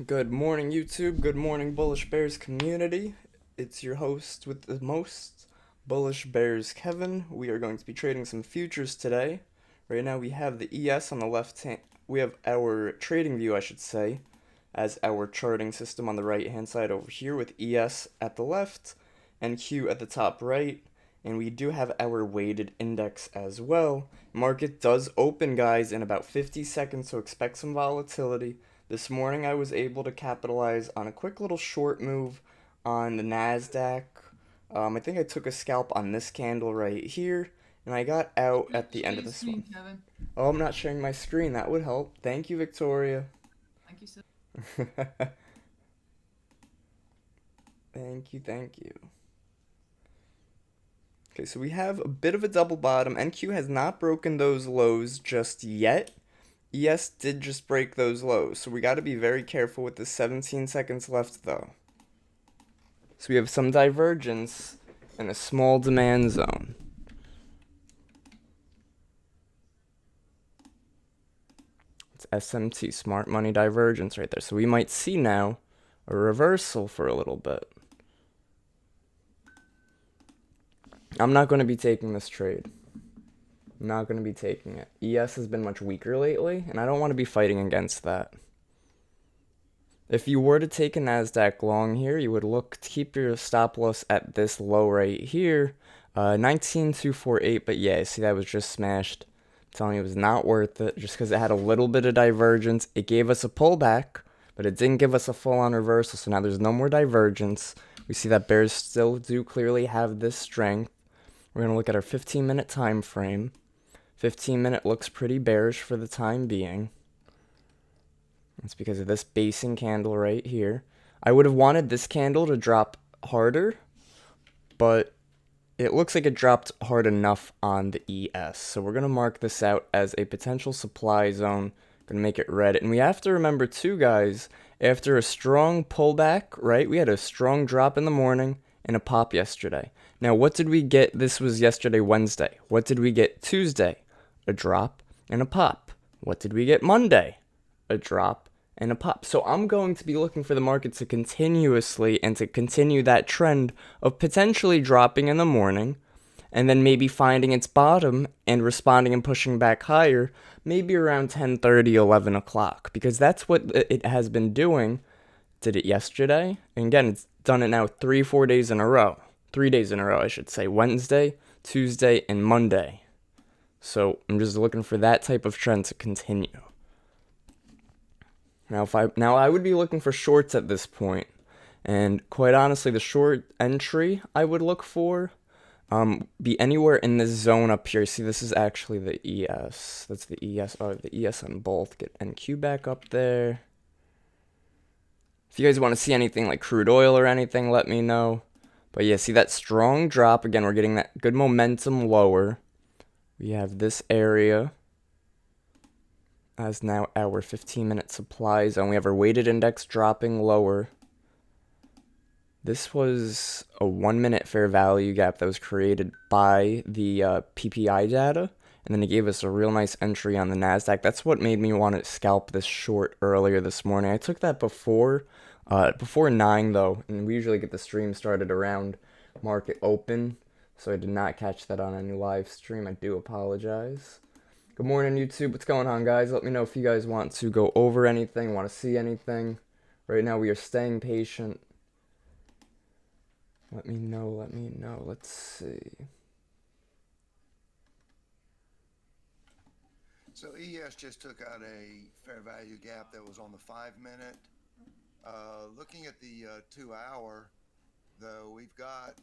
Good morning, YouTube. Good morning, Bullish Bears community. It's your host with the most, Bullish Bears Kevin. We are going to be trading some futures today. Right now, we have the ES on the left hand. We have our trading view, I should say, as our charting system on the right hand side over here, with ES at the left and Q at the top right. And we do have our weighted index as well. Market does open, guys, in about 50 seconds, so expect some volatility. This morning I was able to capitalize on a quick little short move on the NASDAQ. I think I took a scalp on this candle right here, and I got out at the end of this one. Kevin. Oh, I'm not sharing my screen. That would help. Thank you, Victoria. Thank you, sir. Thank you. Okay, so we have a bit of a double bottom. NQ has not broken those lows just yet. ES did just break those lows, so we got to be very careful with the 17 seconds left, though. So we have some divergence and a small demand zone. It's SMT, smart money divergence right there. So we might see now a reversal for a little bit. I'm not going to be taking this trade. I'm not going to be taking it. ES has been much weaker lately, and I don't want to be fighting against that. If you were to take a NASDAQ long here, you would look to keep your stop loss at this low right here, 19,248, but yeah, see that was just smashed. I'm telling you, it was not worth it, just because it had a little bit of divergence. It gave us a pullback, but it didn't give us a full-on reversal, so now there's no more divergence. We see that bears still do clearly have this strength. We're going to look at our 15-minute time frame. 15-minute looks pretty bearish for the time being. That's because of this basing candle right here. I would have wanted this candle to drop harder, but it looks like it dropped hard enough on the ES. So we're going to mark this out as a potential supply zone. Going to make it red. And we have to remember too, guys, after a strong pullback, right? We had a strong drop in the morning and a pop yesterday. Now, what did we get? This was yesterday, Wednesday. What did we get Tuesday? A drop and a pop. What did we get Monday? A drop and a pop. So I'm going to be looking for the market to continuously and to continue that trend of potentially dropping in the morning and then maybe finding its bottom and responding and pushing back higher maybe around 10:30, 11 o'clock, because that's what it has been doing. Did it yesterday, and again, it's done it now 3-4 days in a row. 3 days in a row, I should say. Wednesday, Tuesday, and Monday. So I'm just looking for that type of trend to continue. Now I would be looking for shorts at this point, and quite honestly, the short entry I would look for be anywhere in this zone up here. See, this is actually the ES. That's the ES. Oh, the ES on both. Get NQ back up there. If you guys want to see anything like crude oil or anything, let me know. But yeah, see that strong drop. Again, we're getting that good momentum lower. We have this area as now our 15-minute supply zone. We have our weighted index dropping lower. This was a 1-minute fair value gap that was created by the PPI data, and then it gave us a real nice entry on the NASDAQ. That's what made me want to scalp this short earlier this morning. I took that before 9, though, and we usually get the stream started around market open, so I did not catch that on any live stream. I do apologize. Good morning, YouTube. What's going on, guys? Let me know if you guys want to go over anything, want to see anything. Right now, we are staying patient. Let me know. Let's see. So ES just took out a fair value gap that was on the 5-minute. Looking at the 2-hour, though, we've got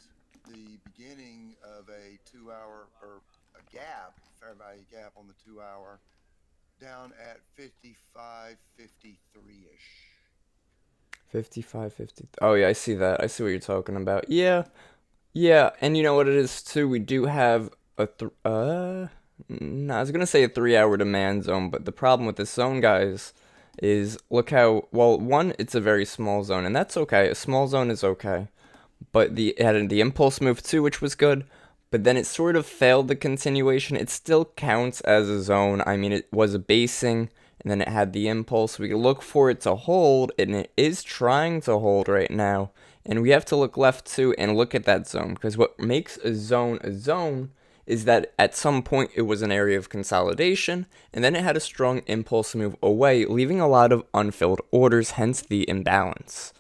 the beginning of a 2-hour or a gap, fair value gap on the 2-hour, down at 55.53-ish. 55.50. Oh yeah, I see that. I see what you're talking about. Yeah, and you know what it is too. We do have a no, I was gonna say a 3-hour demand zone, but the problem with this zone, guys, is look how well. One, it's a very small zone, and that's okay. A small zone is okay, but it had the impulse move too, which was good. But then it sort of failed the continuation. It still counts as a zone. I mean, it was a basing, and then it had the impulse. We could look for it to hold, and it is trying to hold right now. And we have to look left too and look at that zone, because what makes a zone is that at some point it was an area of consolidation, and then it had a strong impulse to move away, leaving a lot of unfilled orders, hence the imbalance.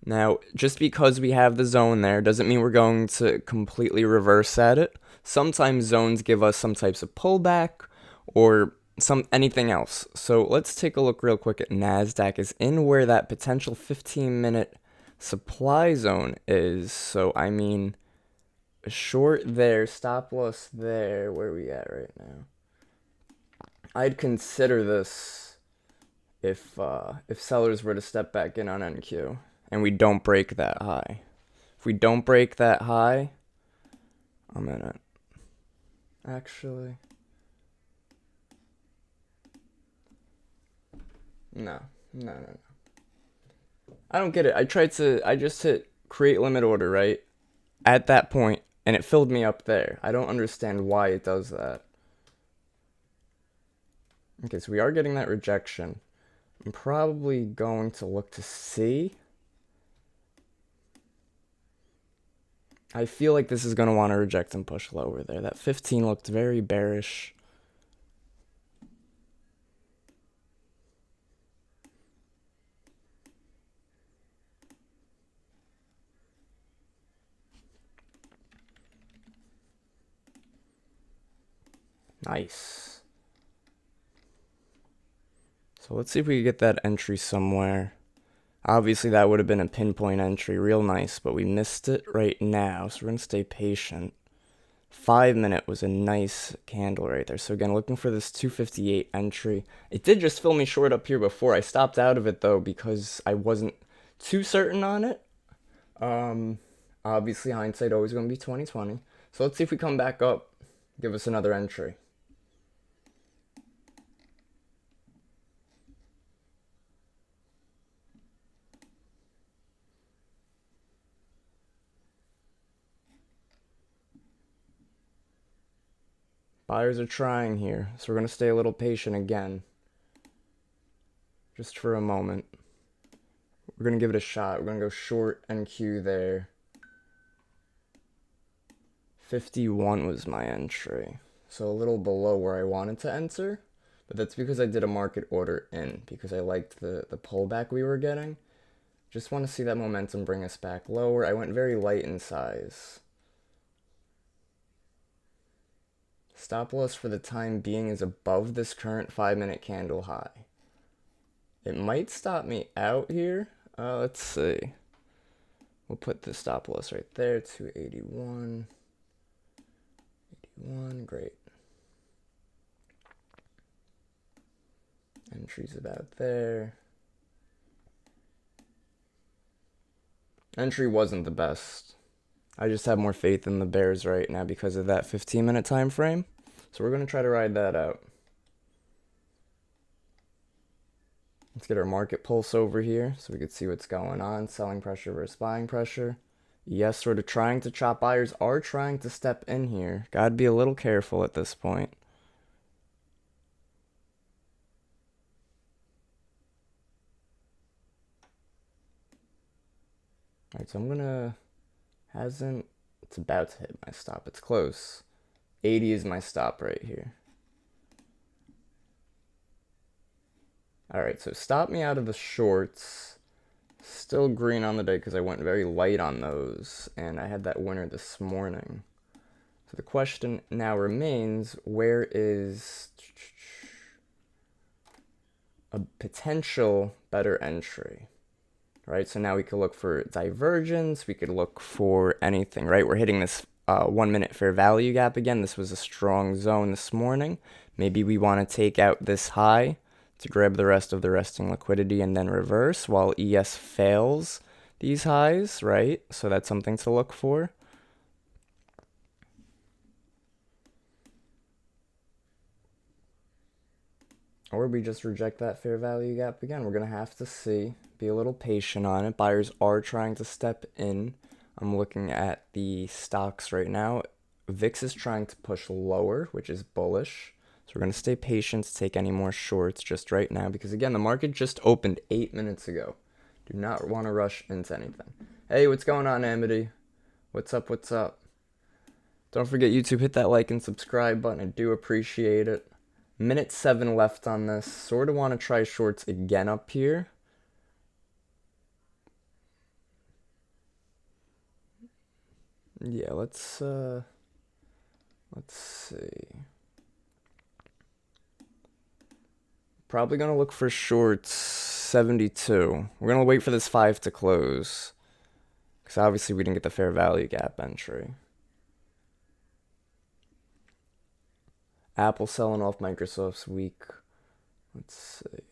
Now, just because we have the zone there doesn't mean we're going to completely reverse at it. Sometimes zones give us some types of pullback or anything else. So let's take a look real quick at NASDAQ is in where that potential 15-minute supply zone is. So I mean, short there, stop loss there. Where are we at right now? I'd consider this if sellers were to step back in on NQ and we don't break that high. If we don't break that high, I'm in it. Actually, no. I don't get it. I just hit create limit order, right? At that point, and it filled me up there. I don't understand why it does that. Okay, so we are getting that rejection. I'm probably going to look to see. I feel like this is going to want to reject and push lower there. That 15 looked very bearish. Nice. So let's see if we can get that entry somewhere. Obviously, that would have been a pinpoint entry, real nice, but we missed it right now, so we're going to stay patient. 5 minute was a nice candle right there. So again, looking for this 258 entry. It did just fill me short up here before. I stopped out of it, though, because I wasn't too certain on it. Obviously, hindsight always going to be 2020. So let's see if we come back up, give us another entry. Buyers are trying here, so we're going to stay a little patient again. Just for a moment. We're going to give it a shot. We're going to go short NQ there. 51 was my entry. So a little below where I wanted to enter. But that's because I did a market order in, because I liked the pullback we were getting. Just want to see that momentum bring us back lower. I went very light in size. Stop loss for the time being is above this current 5 minute candle high. It might stop me out here. Let's see. We'll put the stop loss right there, 281. 81, great. Entry's about there. Entry wasn't the best. I just have more faith in the Bears right now because of that 15-minute time frame. So we're going to try to ride that out. Let's get our market pulse over here so we can see what's going on. Selling pressure versus buying pressure. Yes, sort of trying to chop. Buyers are trying to step in here. Gotta be a little careful at this point. Alright, so I'm gonna... It's about to hit my stop. It's close. 80 is my stop right here. Alright, so stop me out of the shorts. Still green on the day because I went very light on those. And I had that winner this morning. So the question now remains, where is a potential better entry? Right, so now we could look for divergence. We could look for anything, right? We're hitting this 1 minute fair value gap again. This was a strong zone this morning. Maybe we want to take out this high to grab the rest of the resting liquidity and then reverse while ES fails these highs, right? So that's something to look for. Or we just reject that fair value gap again. We're going to have to see, be a little patient on it. Buyers are trying to step in. I'm looking at the stocks right now. VIX is trying to push lower, which is bullish. So So we're going to stay patient to take any more shorts just right now because, again, the market just opened 8 minutes ago. Do not want to rush into anything. Hey, what's going on, Amity? What's up, what's up? Don't forget, YouTube, hit that like and subscribe button. I do appreciate it. Minute 7 left on this. Sort of want to try shorts again up here. Yeah, let's see. Probably gonna look for shorts 72. We're gonna wait for this 5 to close. Because obviously we didn't get the fair value gap entry. Apple selling off Microsoft's weak. Let's see.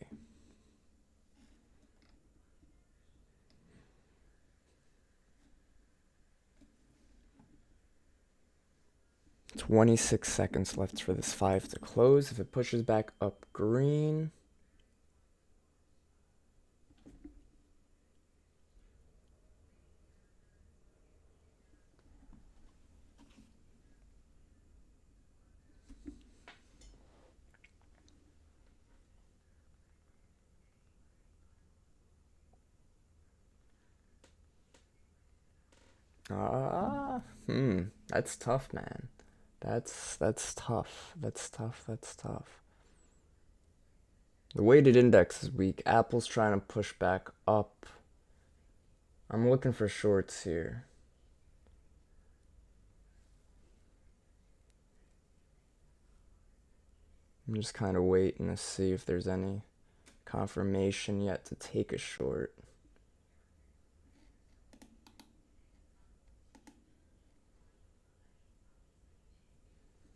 $26 left for this 5 to close. If it pushes back up green. That's tough, man. That's tough. That's tough. The weighted index is weak. Apple's trying to push back up. I'm looking for shorts here. I'm just kind of waiting to see if there's any confirmation yet to take a short.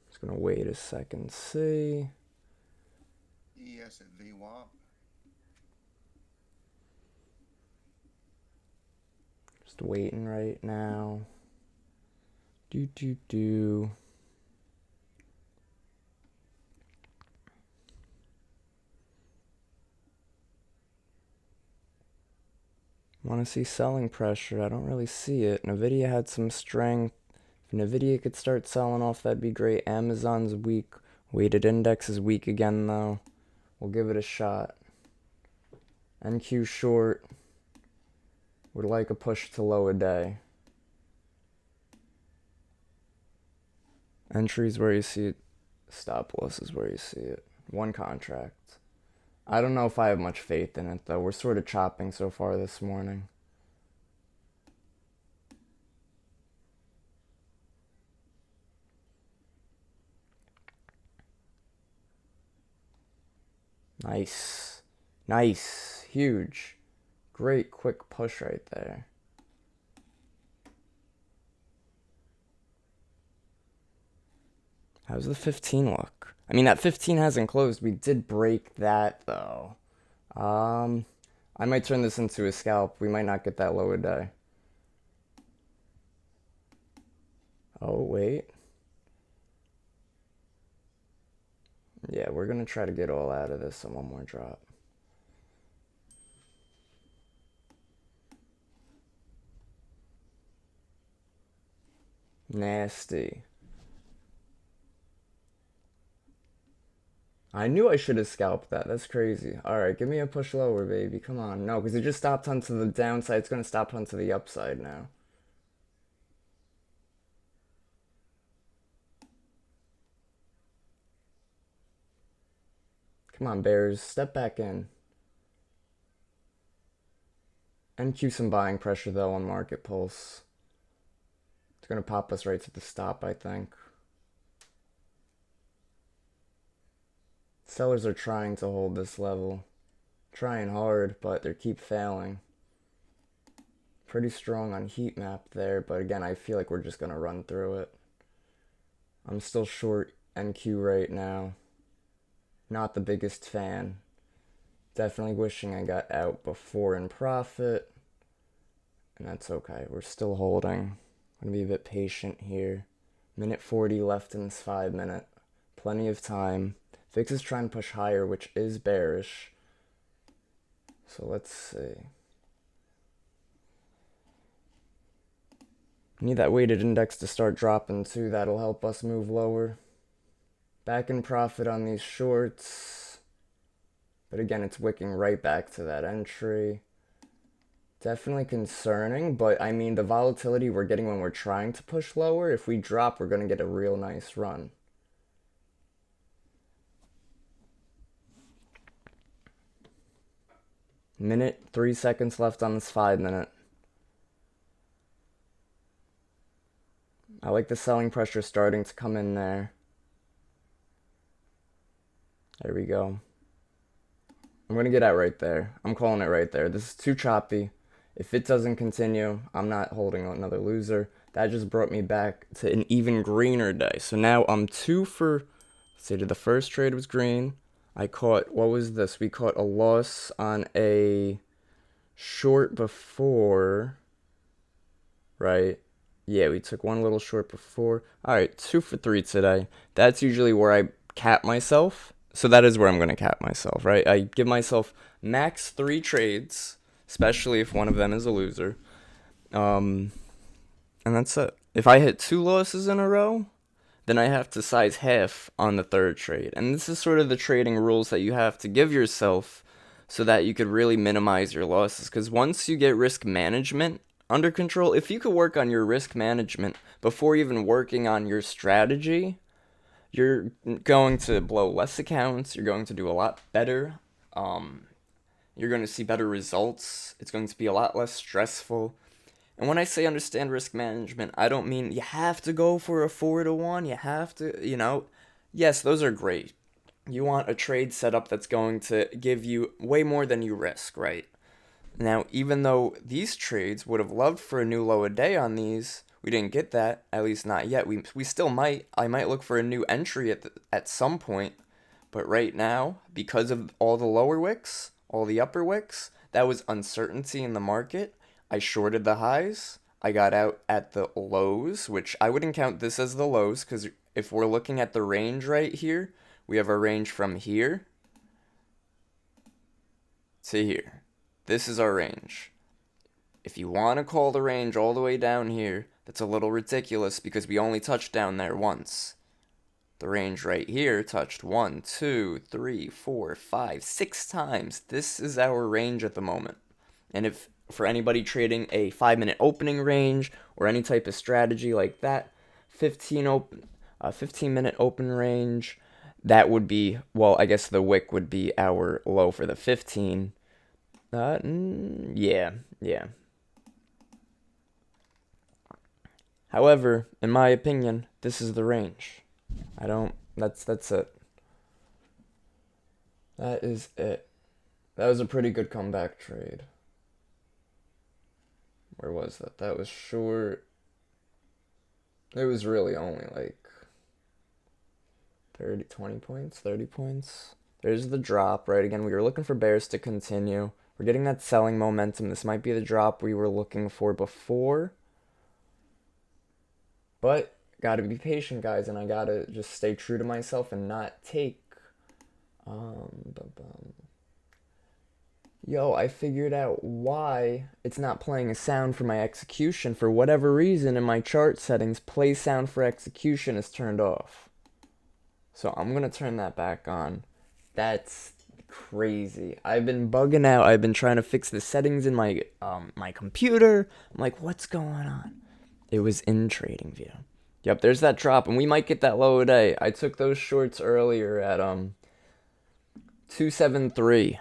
Just gonna wait a second, see. ES at VWAP. Just waiting right now. Want to see selling pressure? I don't really see it. Nvidia had some strength. If Nvidia could start selling off, that'd be great. Amazon's weak. Weighted index is weak again, though. We'll give it a shot. NQ short. Would like a push to low a day. Entries where you see it. Stop loss is where you see it. One contract. I don't know if I have much faith in it, though. We're sort of chopping so far this morning. Nice. Nice. Huge. Great quick push right there. How's the 15 look? I mean, that 15 hasn't closed. We did break that, though. I might turn this into a scalp. We might not get that low a day. Oh, wait. Yeah, we're going to try to get all out of this on one more drop. Nasty. I knew I should have scalped that. That's crazy. Alright, give me a push lower, baby. Come on. No, because it just stopped onto the downside. It's going to stop onto the upside now. Come on, Bears. Step back in. NQ some buying pressure, though, on Market Pulse. It's going to pop us right to the stop, I think. Sellers are trying to hold this level. Trying hard, but they keep failing. Pretty strong on heat map there, but again, I feel like we're just going to run through it. I'm still short NQ right now. Not the biggest fan. Definitely wishing I got out before in profit. And that's okay. We're still holding. I'm going to be a bit patient here. Minute 40 left in this 5 minute. Plenty of time. VIX is trying to push higher, which is bearish. So let's see. Need that weighted index to start dropping too. That'll help us move lower. Back in profit on these shorts. But again, it's wicking right back to that entry. Definitely concerning, but I mean, the volatility we're getting when we're trying to push lower, if we drop, we're going to get a real nice run. Minute, 3 seconds left on this 5 minute. I like the selling pressure starting to come in there. There we go. I'm going to get out right there. I'm calling it right there. This is too choppy. If it doesn't continue, I'm not holding another loser. That just brought me back to an even greener day. So now I'm 2 for, say, the first trade was green. I caught, what was this? We caught a loss on a short before, right? Yeah, we took one little short before. All right, 2 for 3 today. That's usually where I cap myself. So that is where I'm going to cap myself, right? I give myself max 3 trades, especially if one of them is a loser. And that's it. If I hit 2 losses in a row, then I have to size half on the third trade. And this is sort of the trading rules that you have to give yourself so that you could really minimize your losses. Because once you get risk management under control, if you could work on your risk management before even working on your strategy, you're going to blow less accounts. You're going to do a lot better. You're going to see better results. It's going to be a lot less stressful. And when I say understand risk management, I don't mean you have to go for a 4-to-1. You have to, yes, those are great. You want a trade setup that's going to give you way more than you risk, right? Now, even though these trades would have loved for a new low a day on these, we didn't get that, at least not yet. We still might. I might look for a new entry at some point, but right now, because of all the lower wicks, all the upper wicks, that was uncertainty in the market. I shorted the highs. I got out at the lows, which I wouldn't count this as the lows because if we're looking at the range right here, we have a range from here to here. This is our range. If you want to call the range all the way down here, that's a little ridiculous because we only touched down there once. The range right here touched 1, 2, 3, 4, 5, 6 times. This is our range at the moment. And if for anybody trading a 5-minute opening range or any type of strategy like that, 15-minute open range, that would be, well, I guess the wick would be our low for the 15. Yeah. However, in my opinion, this is the range. That's it. That is it. That was a pretty good comeback trade. Where was that? That was short. It was really only like 20 points, 30 points. There's the drop, right? Again, we were looking for bears to continue. We're getting that selling momentum. This might be the drop we were looking for before. But gotta be patient, guys, and I gotta just stay true to myself and not take. Yo, I figured out why it's not playing a sound for my execution. For whatever reason, in my chart settings, play sound for execution is turned off. So I'm gonna turn that back on. That's crazy. I've been bugging out. I've been trying to fix the settings in my my computer. I'm like, what's going on? It was in TradingView. Yep, there's that drop, and we might get that low today. I took those shorts earlier at 273.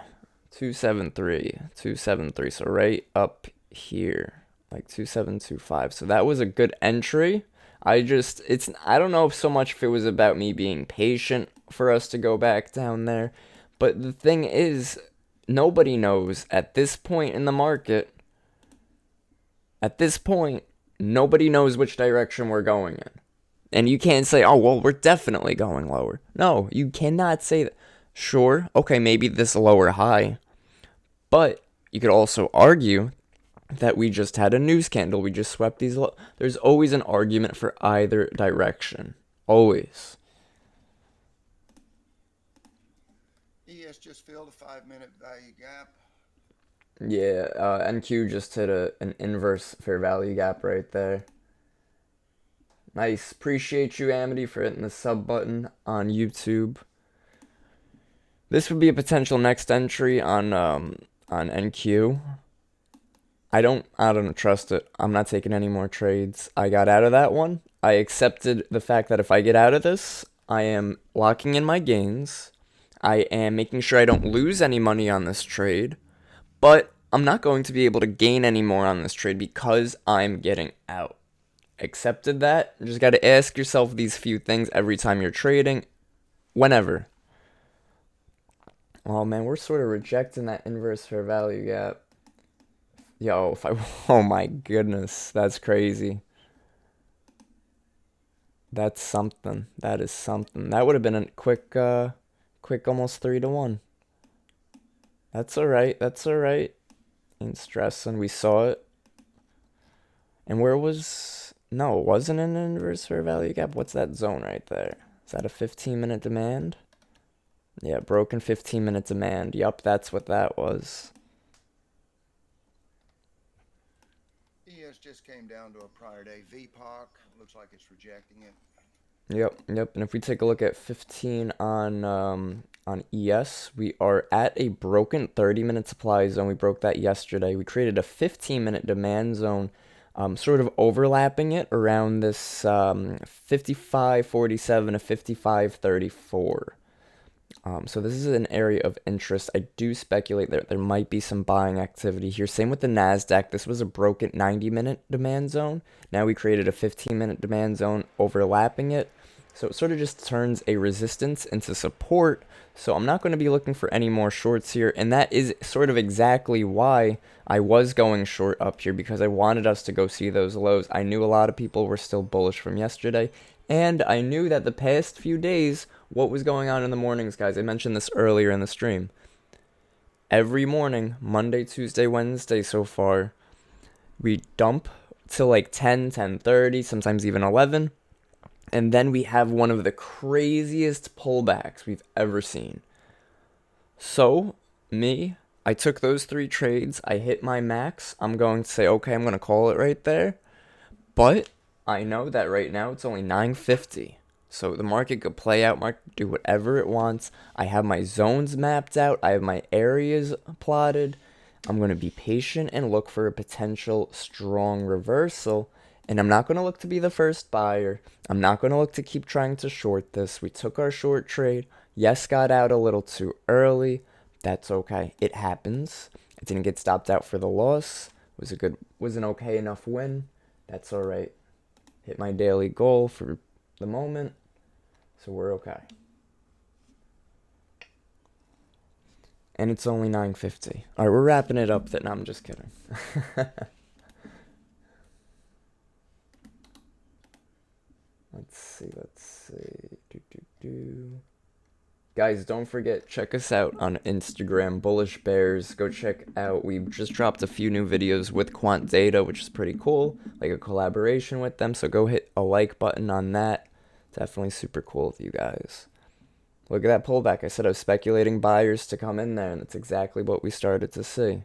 273. So right up here, like 2725. So that was a good entry. I don't know so much if it was about me being patient for us to go back down there, but the thing is, nobody knows at this point in the market. At this point, nobody knows which direction we're going in. And you can't say, oh, well, we're definitely going lower. No, you cannot say that. Sure, okay, maybe this lower high. But you could also argue that we just had a news candle. We just swept these low. There's always an argument for either direction. Always. ES just filled a 5-minute value gap. Yeah, NQ just hit an inverse fair value gap right there. Nice. Appreciate you, Amity, for hitting the sub button on YouTube. This would be a potential next entry on NQ. I don't trust it. I'm not taking any more trades. I got out of that one. I accepted the fact that if I get out of this, I am locking in my gains. I am making sure I don't lose any money on this trade, but I'm not going to be able to gain any more on this trade because I'm getting out. Accepted that. You just got to ask yourself these few things every time you're trading, whenever. Oh man, we're sort of rejecting that inverse fair value gap. Yo, oh my goodness, that's crazy. That's something. That is something. That would have been a quick almost 3-1. That's alright, that's alright. Ain't stressing, we saw it. And no, it wasn't an inverse fair value gap. What's that zone right there? Is that a 15-minute demand? Yeah, broken 15-minute demand. Yup, that's what that was. ES just came down to a prior day VPOC. Looks like it's rejecting it. Yep. And if we take a look at 15 on ES, we are at a broken 30-minute supply zone. We broke that yesterday. We created a 15-minute demand zone, sort of overlapping it around this 55.47 to 55.34. So this is an area of interest. I do speculate that there might be some buying activity here. Same with the NASDAQ. This was a broken 90-minute demand zone. Now we created a 15-minute demand zone overlapping it. So it sort of just turns a resistance into support. So I'm not going to be looking for any more shorts here. And that is sort of exactly why I was going short up here, because I wanted us to go see those lows. I knew a lot of people were still bullish from yesterday. And I knew that the past few days, what was going on in the mornings, guys? I mentioned this earlier in the stream. Every morning, Monday, Tuesday, Wednesday so far, we dump till like 10, 10:30, sometimes even 11. And then we have one of the craziest pullbacks we've ever seen. So, I took those 3 trades. I hit my max. I'm going to say, okay, I'm going to call it right there. But I know that right now it's only 9:50. So the market could play out, market do whatever it wants. I have my zones mapped out. I have my areas plotted. I'm going to be patient and look for a potential strong reversal. And I'm not going to look to be the first buyer. I'm not going to look to keep trying to short this. We took our short trade. Yes, got out a little too early. That's okay. It happens. It didn't get stopped out for the loss. Was an okay enough win. That's all right. Hit my daily goal for the moment. So we're okay. And it's only 9:50. All right, we're wrapping it up. No, I'm just kidding. Let's see. Guys, don't forget, check us out on Instagram, Bullish Bears. Go check out, we just dropped a few new videos with Quant Data, which is pretty cool, like a collaboration with them. So go hit a like button on that. Definitely super cool with you guys. Look at that pullback. I said I was speculating buyers to come in there, and that's exactly what we started to see.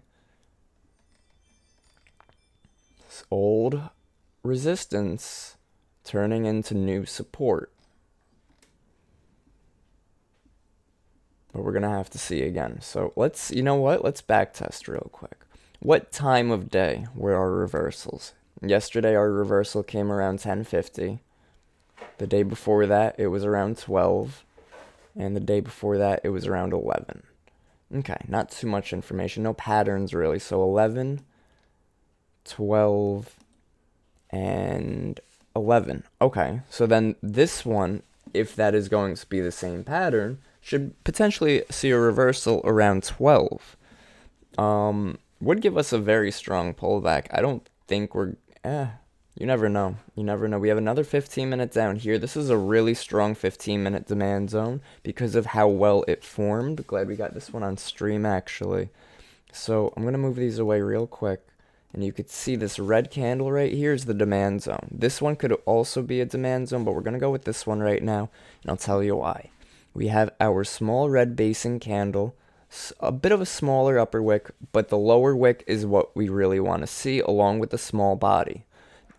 This old resistance turning into new support. But we're going to have to see again. So let's back test real quick. What time of day were our reversals? Yesterday our reversal came around 10:50. The day before that it was around 12. And the day before that it was around 11. Okay, not too much information. No patterns really. So 11, 12, and 11. Okay, so then this one, if that is going to be the same pattern, should potentially see a reversal around 12. Would give us a very strong pullback. I don't think we're... You never know. You never know. We have another 15-minute down here. This is a really strong 15-minute demand zone because of how well it formed. Glad we got this one on stream, actually. So I'm going to move these away real quick. And you could see this red candle right here is the demand zone. This one could also be a demand zone, but we're going to go with this one right now. And I'll tell you why. We have our small red basing candle, a bit of a smaller upper wick, but the lower wick is what we really want to see along with the small body.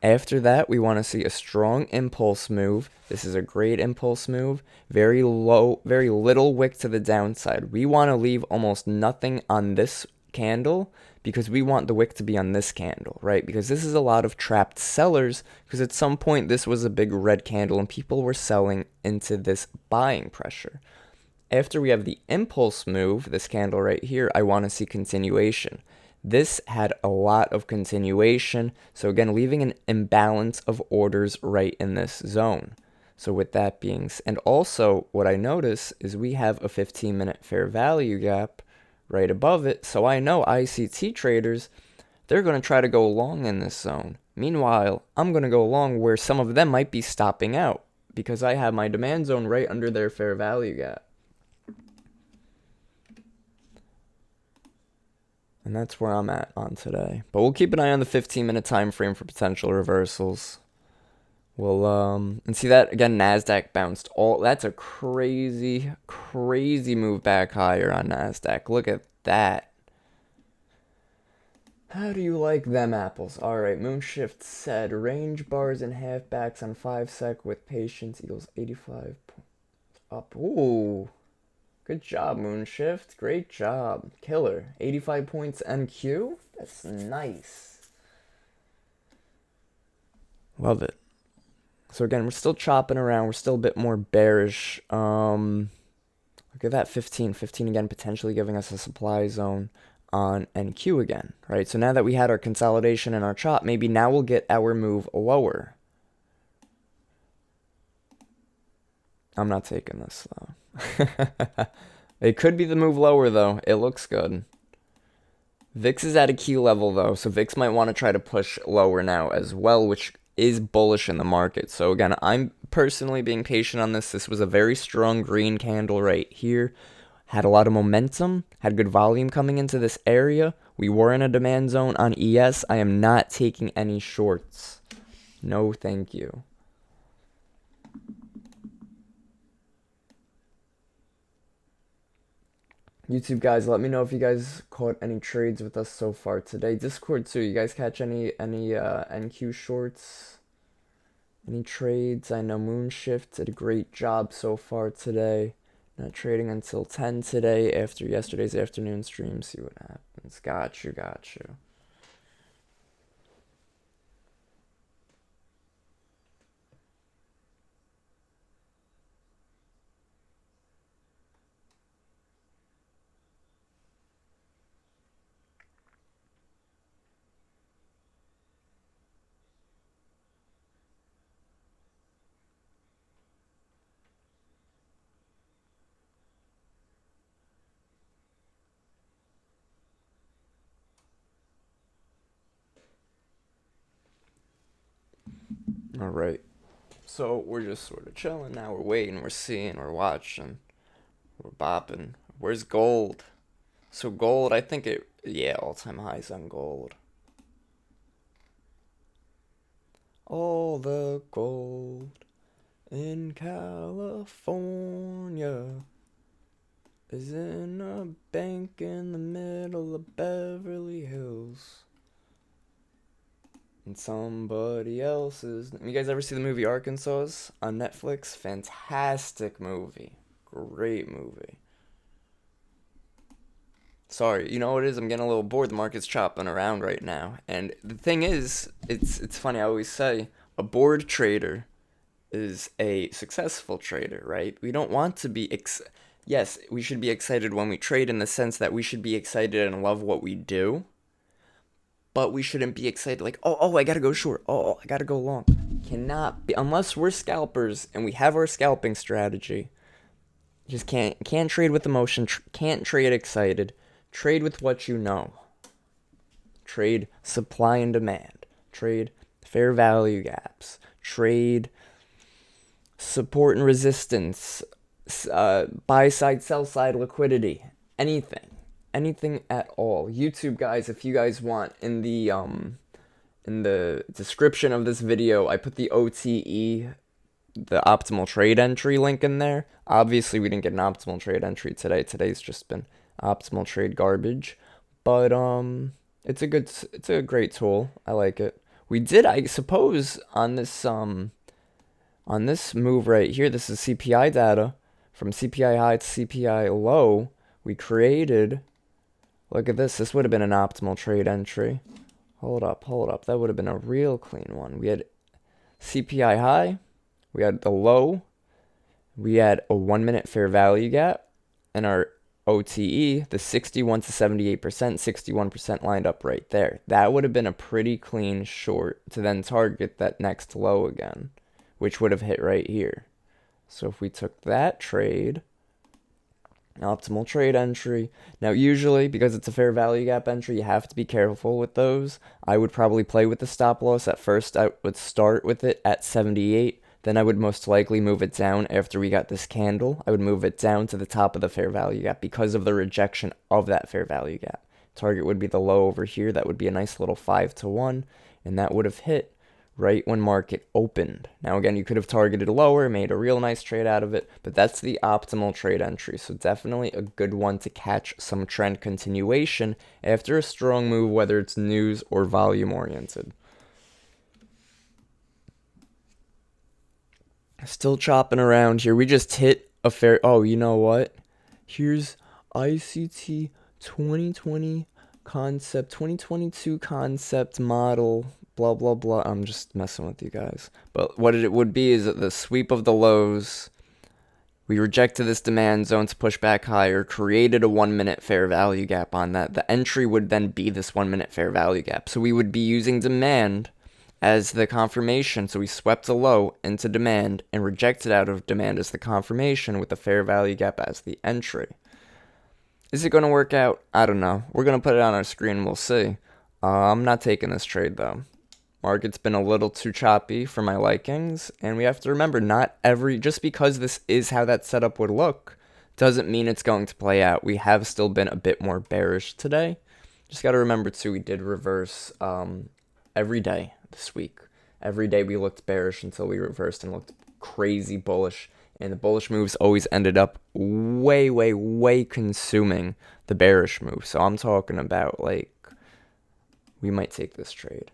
After that, we want to see a strong impulse move. This is a great impulse move. Very low, very little wick to the downside. We want to leave almost nothing on this candle because we want the wick to be on this candle, right? Because this is a lot of trapped sellers, because at some point this was a big red candle and people were selling into this buying pressure. After we have the impulse move, this candle right here, I want to see continuation. This had a lot of continuation, so again, leaving an imbalance of orders right in this zone. So with that being, and also what I notice is we have a 15-minute fair value gap right above it, so I know ICT traders, they're going to try to go long in this zone. Meanwhile, I'm going to go long where some of them might be stopping out because I have my demand zone right under their fair value gap. And that's where I'm at on today. But we'll keep an eye on the 15-minute time frame for potential reversals. We'll and see that again, NASDAQ bounced all. That's a crazy, crazy move back higher on NASDAQ. Look at that. How do you like them apples? Alright, Moonshift said range bars and halfbacks on 5 sec with patience equals 85 up. Ooh. Good job, Moonshift. Great job. Killer. 85 points NQ? That's nice. Love it. So again, we're still chopping around. We're still a bit more bearish. Look at that 15. 15 again, potentially giving us a supply zone on NQ again, right? So now that we had our consolidation and our chop, maybe now we'll get our move lower. I'm not taking this, though. It could be the move lower, though. It looks good. VIX is at a key level, though, so VIX might want to try to push lower now as well, which is bullish in the market. So again, I'm personally being patient on this. This was a very strong green candle right here. Had a lot of momentum, had good volume coming into this area. We were in a demand zone on ES. I am not taking any shorts. No, thank you. YouTube guys, let me know if you guys caught any trades with us so far today. Discord too, you guys catch any NQ shorts? Any trades? I know Moonshift did a great job so far today. Not trading until 10 today after yesterday's afternoon stream. See what happens. Got you, got you. All right. So we're just sort of chilling now. We're waiting. We're seeing. We're watching. We're bopping. Where's gold? So gold, I think it. Yeah, all-time highs on gold. All the gold in California is in a bank in the middle of Beverly Hills. And somebody else's. You guys ever see the movie Arkansas on Netflix? Fantastic movie. Great movie. Sorry, you know what it is? I'm getting a little bored. The market's chopping around right now. And the thing is, it's funny, I always say, a bored trader is a successful trader, right? We don't want to be, yes, we should be excited when we trade in the sense that we should be excited and love what we do. But we shouldn't be excited like, oh, I gotta go short. Oh, I gotta go long. Cannot be, unless we're scalpers and we have our scalping strategy. Just can't trade with emotion. Can't trade excited. Trade with what you know. Trade supply and demand. Trade fair value gaps. Trade support and resistance. Buy side, sell side liquidity. Anything at all. YouTube guys, if you guys want, in the description of this video, I put the OTE, the optimal trade entry link in there. Obviously, we didn't get an optimal trade entry today. Today's just been optimal trade garbage, but it's a great tool. I like it. We did, I suppose, on this move right here, this is CPI data. From CPI high to CPI low, we created, look at this. This would have been an optimal trade entry. Hold up. That would have been a real clean one. We had CPI high, we had the low, we had a 1 minute fair value gap, and our OTE, the 61 to 78%, 61% lined up right there. That would have been a pretty clean short to then target that next low again, which would have hit right here. So if we took that trade, optimal trade entry. Now usually, because it's a fair value gap entry, you have to be careful with those. I would probably play with the stop loss. At first, I would start with it at 78. Then I would most likely move it down after we got this candle. I would move it down to the top of the fair value gap because of the rejection of that fair value gap. Target would be the low over here. That would be a nice little 5 to 1, and that would have hit right when market opened. Now again, you could have targeted lower, made a real nice trade out of it, but that's the optimal trade entry. So definitely a good one to catch some trend continuation after a strong move, whether it's news or volume oriented. Still chopping around here. We just hit a fair, oh, you know what? Here's ICT 2020 concept, 2022 concept model, blah, blah, blah. I'm just messing with you guys. But what it would be is that the sweep of the lows, we rejected this demand zone to push back higher, created a 1 minute fair value gap on that. The entry would then be this 1 minute fair value gap. So we would be using demand as the confirmation. So we swept a low into demand and rejected out of demand as the confirmation with the fair value gap as the entry. Is it going to work out? I don't know. We're going to put it on our screen. We'll see. I'm not taking this trade, though. Market's been a little too choppy for my likings, and we have to remember, just because this is how that setup would look, doesn't mean it's going to play out. We have still been a bit more bearish today. Just got to remember, too, we did reverse every day this week. Every day we looked bearish until we reversed and looked crazy bullish, and the bullish moves always ended up way, way, way consuming the bearish move. So I'm talking about, like, we might take this trade.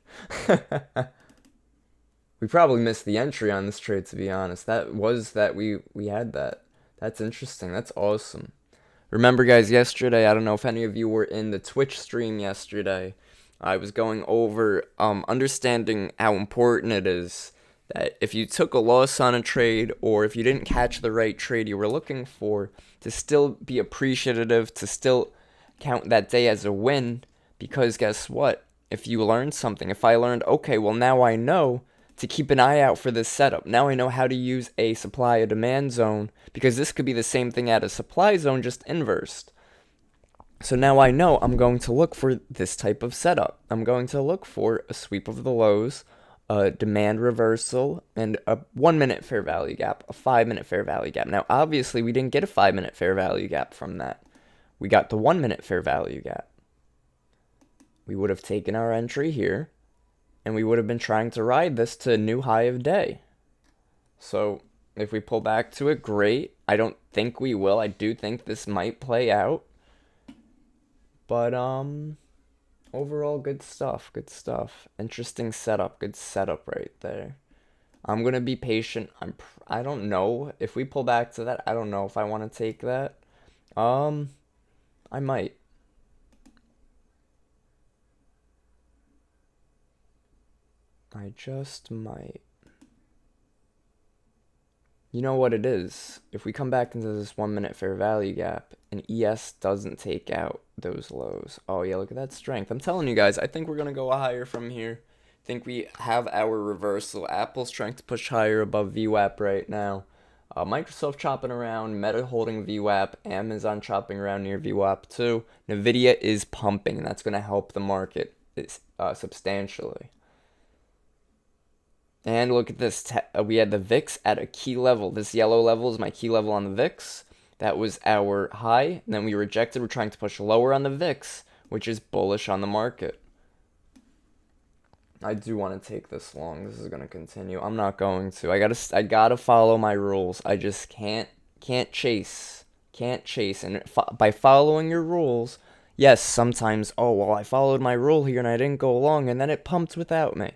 We probably missed the entry on this trade, to be honest. We had that. That's interesting. That's awesome. Remember, guys, yesterday, I don't know if any of you were in the Twitch stream yesterday, I was going over understanding how important it is that if you took a loss on a trade, or if you didn't catch the right trade you were looking for, to still be appreciative, to still count that day as a win, because guess what? If you learned something, if I learned, okay, well, now I know to keep an eye out for this setup. Now I know how to use a supply, a demand zone, because this could be the same thing at a supply zone, just inversed. So now I know I'm going to look for this type of setup. I'm going to look for a sweep of the lows, a demand reversal, and a 1 minute fair value gap, a 5 minute fair value gap. Now, obviously, we didn't get a 5 minute fair value gap from that. We got the 1 minute fair value gap. We would have taken our entry here, and we would have been trying to ride this to a new high of day. So if we pull back to it, great. I don't think we will. I do think this might play out. But overall, good stuff. Interesting setup. Good setup right there. I'm going to be patient. I don't know. If we pull back to that, I don't know if I want to take that. I might. I just might. You know what it is? If we come back into this 1 minute fair value gap and ES doesn't take out those lows. Oh yeah, look at that strength. I'm telling you guys, I think we're going to go higher from here. I think we have our reversal. Apple's trying to push higher above VWAP right now. Microsoft chopping around, Meta holding VWAP, Amazon chopping around near VWAP too. Nvidia is pumping, and that's going to help the market substantially. And look at this. We had the VIX at a key level. This yellow level is my key level on the VIX. That was our high. And then we rejected. We're trying to push lower on the VIX, which is bullish on the market. I do want to take this long. This is going to continue. I'm not going to. I gotta follow my rules. I just can't chase. Can't chase. And by following your rules, yes, sometimes, oh, well, I followed my rule here and I didn't go long, and then it pumped without me.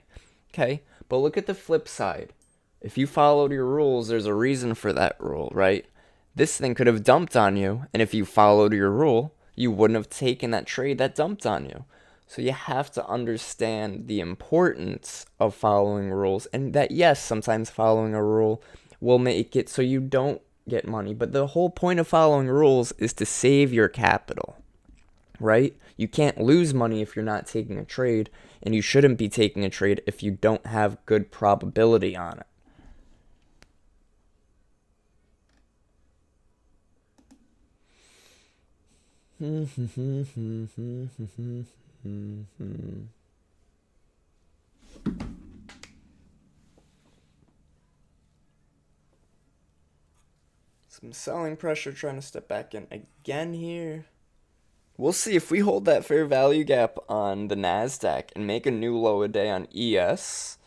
Okay, but look at the flip side. If you followed your rules, there's a reason for that rule, right? This thing could have dumped on you, and if you followed your rule, you wouldn't have taken that trade that dumped on you. So you have to understand the importance of following rules, and that yes, sometimes following a rule will make it so you don't get money, but the whole point of following rules is to save your capital, right? You can't lose money if you're not taking a trade, and you shouldn't be taking a trade if you don't have good probability on it. Some selling pressure trying to step back in again here. We'll see if we hold that fair value gap on the NASDAQ and make a new low a day on ES.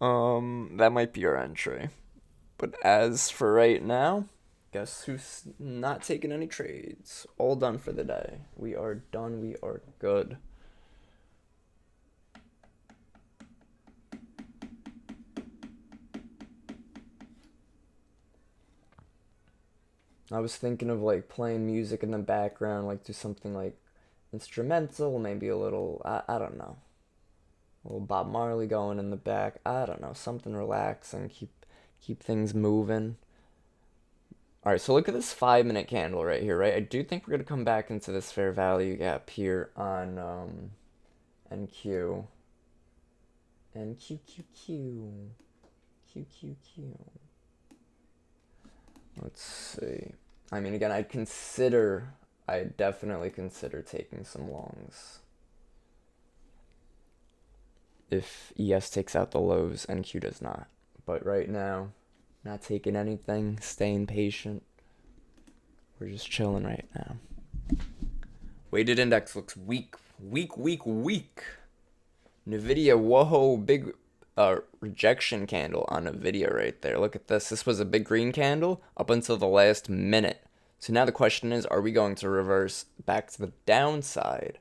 That might be our entry. But as for right now, guess who's not taking any trades? All done for the day. We are done. We are good. I was thinking of like playing music in the background, like do something like instrumental, maybe a little, I don't know, a little Bob Marley going in the back. I don't know, something relaxing, keep things moving. All right, so look at this 5-minute candle right here, right? I do think we're gonna come back into this fair value gap here on NQ. NQQQ. QQQ. Let's see. I mean, again, I definitely consider taking some longs. If ES takes out the lows and Q does not. But right now, not taking anything, staying patient. We're just chilling right now. Weighted index looks weak. NVIDIA, whoa, big rejection candle on NVIDIA right there. Look at this. This was a big green candle up until the last minute. So now the question is, are we going to reverse back to the downside?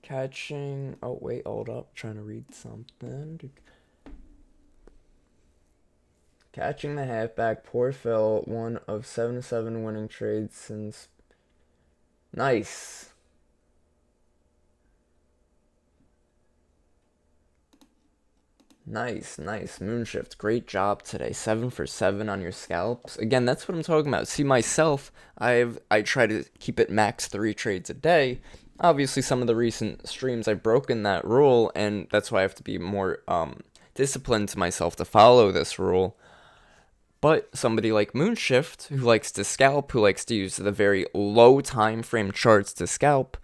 Catching. Oh, wait, hold up. Trying to read something. Catching the halfback. Poor Phil. One of 7-7 winning trades since. Nice. Nice. Moonshift, great job today. 7 for 7 on your scalps. Again, that's what I'm talking about. See, myself, I try to keep it max 3 trades a day. Obviously, some of the recent streams I've broken that rule, and that's why I have to be more disciplined to myself to follow this rule. But somebody like Moonshift, who likes to scalp, who likes to use the very low time frame charts to scalp,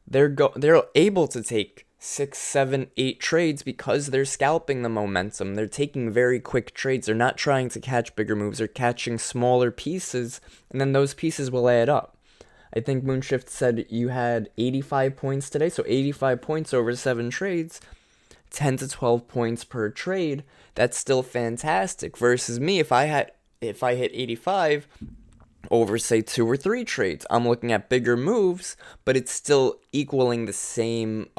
they're able to take 6, 7, 8 trades because they're scalping the momentum. They're taking very quick trades. They're not trying to catch bigger moves. They're catching smaller pieces, and then those pieces will add up. I think Moonshift said you had 85 points today, so 85 points over 7 trades, 10 to 12 points per trade. That's still fantastic. Versus me, if I hit 85 over say 2 or 3 trades, I'm looking at bigger moves, but it's still equaling the same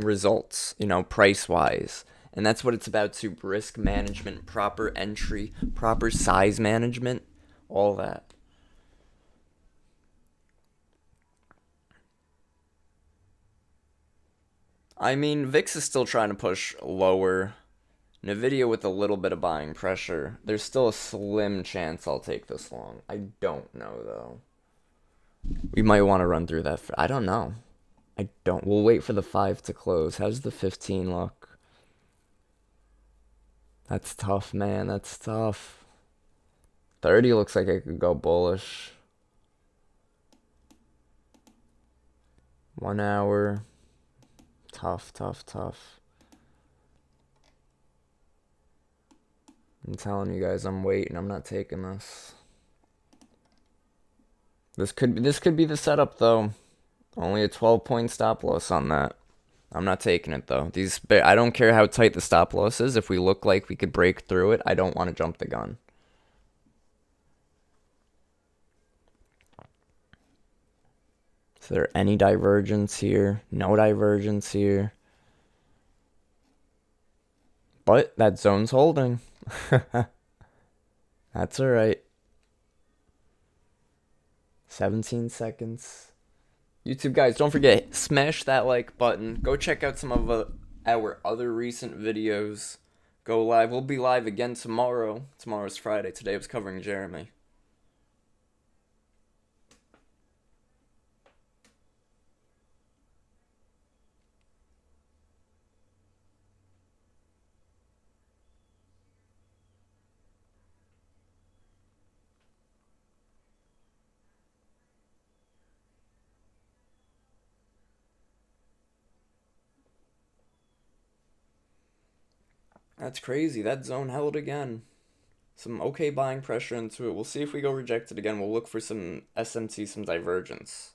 results, price wise. And that's what it's about too. Risk management, proper entry, proper size management, all that. I mean, VIX is still trying to push lower. NVIDIA with a little bit of buying pressure. There's still a slim chance I'll take this long. I don't know, though. We might want to run through that. I don't know. We'll wait for the 5 to close. How's the 15 look? That's tough, man. That's tough. 30 looks like I could go bullish. 1 hour. Tough. I'm telling you guys, I'm waiting. I'm not taking this. This could be the setup though. Only a 12-point stop loss on that. I'm not taking it though. I don't care how tight the stop loss is. If we look like we could break through it, I don't want to jump the gun. Is there any divergence here? No divergence here. But that zone's holding. That's alright. 17 seconds. YouTube guys, don't forget, smash that like button. Go check out some of our other recent videos. Go live. We'll be live again tomorrow. Tomorrow's Friday. Today I was covering Jeremy. That's crazy. That zone held again. Some okay buying pressure into it. We'll see if we go rejected again. We'll look for some SMT, some divergence.